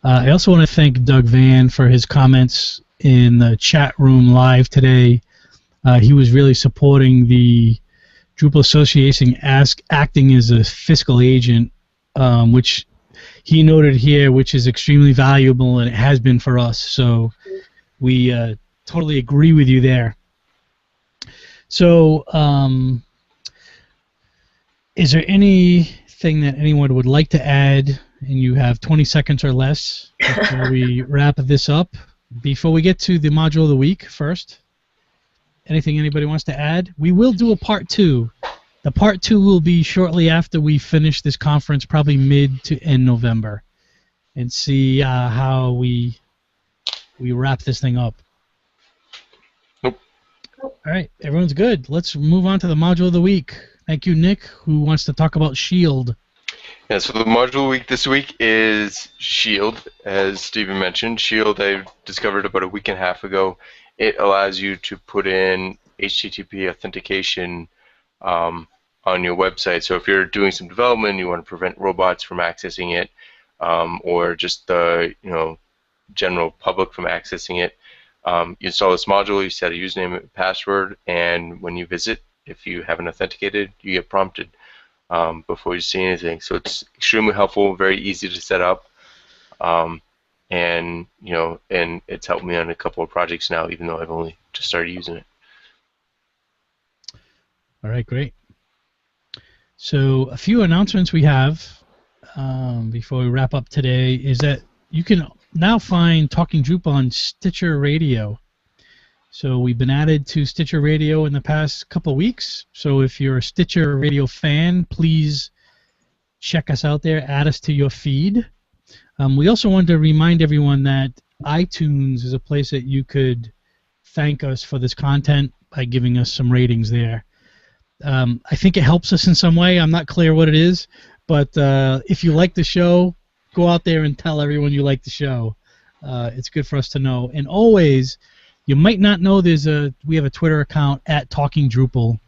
I also want to thank Doug Van for his comments in the chat room live today. He was really supporting the Drupal Association acting as a fiscal agent, which he noted here, which is extremely valuable, and it has been for us. So we totally agree with you there. So, is there anything anything that anyone would like to add, and you have 20 seconds or less before we wrap this up. Before we get to the module of the week first, anything anybody wants to add? We will do a part 2. The part 2 will be shortly after we finish this conference, probably mid to end November, and see how we wrap this thing up. Nope. All right, everyone's good. Let's move on to the module of the week. Thank you, Nick, who wants to talk about Shield. Yeah, so the module week this week is Shield, as Stephen mentioned. Shield I discovered about a week and a half ago. It allows you to put in HTTP authentication on your website. So if you're doing some development, you want to prevent robots from accessing it, or just the general public from accessing it, you install this module, you set a username and password, and when you visit, if you haven't authenticated, you get prompted before you see anything. So it's extremely helpful, very easy to set up, and it's helped me on a couple of projects now, even though I've only just started using it. All right, great. So a few announcements we have before we wrap up today is that you can now find Talking Drupal on Stitcher Radio. So we've been added to Stitcher Radio in the past couple of weeks. So if you're a Stitcher Radio fan, please check us out there, add us to your feed. We also wanted to remind everyone that iTunes is a place that you could thank us for this content by giving us some ratings there. I think it helps us in some way. I'm not clear what it is, but if you like the show, go out there and tell everyone you like the show. It's good for us to know. And always, you might not know we have a Twitter account at Talking Drupal,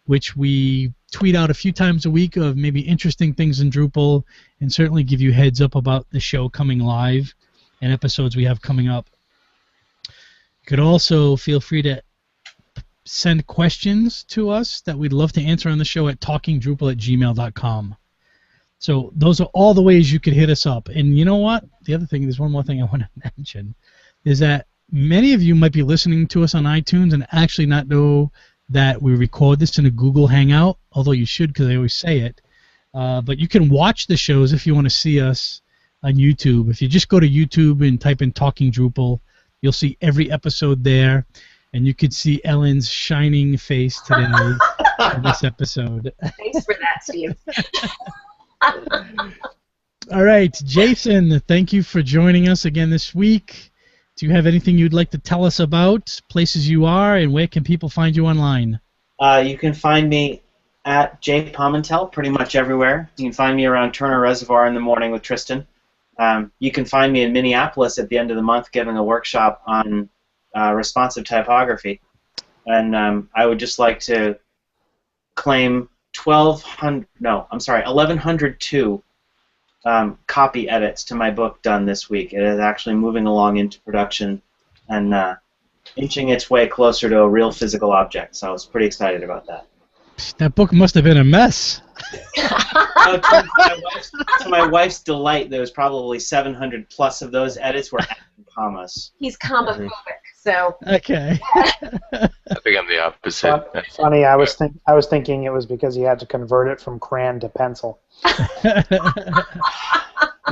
which we tweet out a few times a week of maybe interesting things in Drupal, and certainly give you heads up about the show coming live and episodes we have coming up. You could also feel free to send questions to us that we'd love to answer on the show at talkingdrupal@gmail.com. So those are all the ways you could hit us up. And you know what? The other thing, there's one more thing I want to mention, is that many of you might be listening to us on iTunes and actually not know that we record this in a Google Hangout, although you should because I always say it. But you can watch the shows if you want to see us on YouTube. If you just go to YouTube and type in Talking Drupal, you'll see every episode there, and you could see Ellen's shining face today in this episode. Thanks for that, Steve. All right, Jason, thank you for joining us again this week. Do you have anything you'd like to tell us about, places you are, and where can people find you online? You can find me at J Pomentel pretty much everywhere. You can find me around Turner Reservoir in the morning with Tristan. You can find me in Minneapolis at the end of the month giving a workshop on responsive typography. And I would just like to claim 1,102 copy edits to my book done this week. It is actually moving along into production and inching its way closer to a real physical object. So I was pretty excited about that. That book must have been a mess. To my wife's delight, there was probably 700 plus of those edits were commas. He's comophobic, so. Okay. I think I'm the opposite. Funny, I was thinking it was because he had to convert it from crayon to pencil.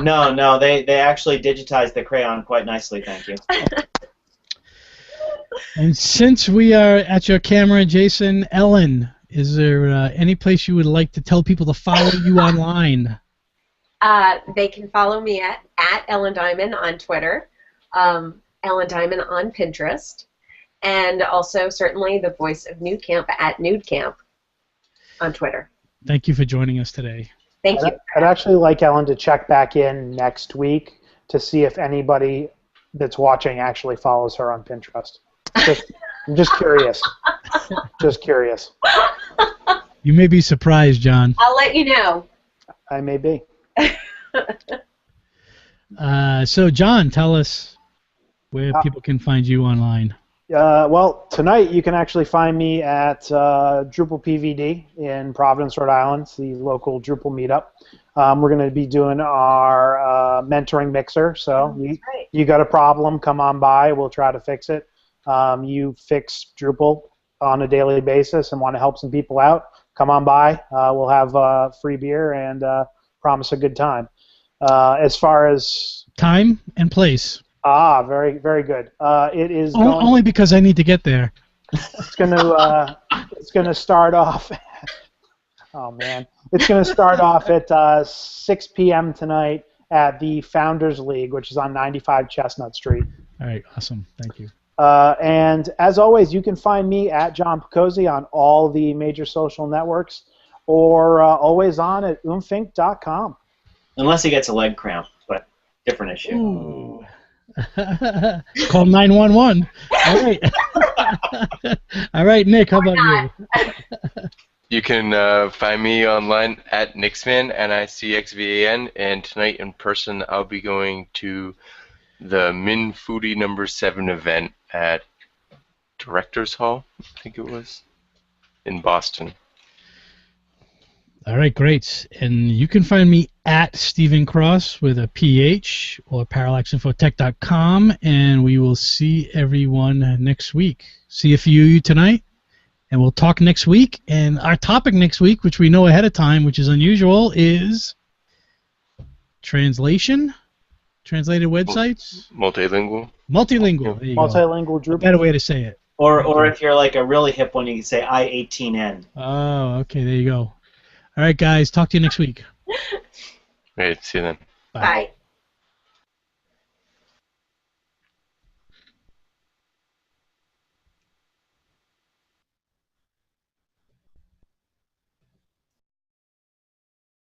No, they actually digitized the crayon quite nicely, thank you. And since we are at your camera, Jason, Ellen, is there any place you would like to tell people to follow you online? They can follow me at Ellen Diamond on Twitter, Ellen Diamond on Pinterest, and also certainly the voice of Nude Camp at Nude Camp on Twitter. Thank you for joining us today. Thank you. I'd actually like Ellen to check back in next week to see if anybody that's watching actually follows her on Pinterest. I'm just curious. Just curious. You may be surprised, John. I'll let you know. I may be. So, John, tell us where people can find you online. Well, tonight you can actually find me at Drupal PVD in Providence, Rhode Island. It's the local Drupal meetup. We're going to be doing our mentoring mixer. So you got a problem, come on by. We'll try to fix it. You fix Drupal on a daily basis and want to help some people out, come on by. We'll have free beer and promise a good time. As far as Time and place. very, very good. It is Only because I need to get there. It's gonna start off. Oh man, it's gonna start off at 6 p.m. tonight at the Founders League, which is on 95 Chestnut Street. All right, awesome. Thank you. And as always, you can find me at John Picozzi on all the major social networks, or always on at umfink.com. Unless he gets a leg cramp, but different issue. Ooh. Call 911. All right. All right, Nick, how about you? You can find me online at Nixman, Nicxvan, and tonight in person I'll be going to the Min Foodie No. 7 event at Directors Hall, I think it was, in Boston. All right, great. And you can find me at Stephen Cross with a PH or parallaxinfotech.com, and we will see everyone next week. See a few of you tonight, and we'll talk next week. And our topic next week, which we know ahead of time, which is unusual, is translation, translated websites. Multilingual. Multilingual. There you Multilingual go. Drupal. Better way to say it. Or if you're like a really hip one, you can say I-18N. Oh, okay, there you go. All right, guys, talk to you next week. Great, see you then. Bye.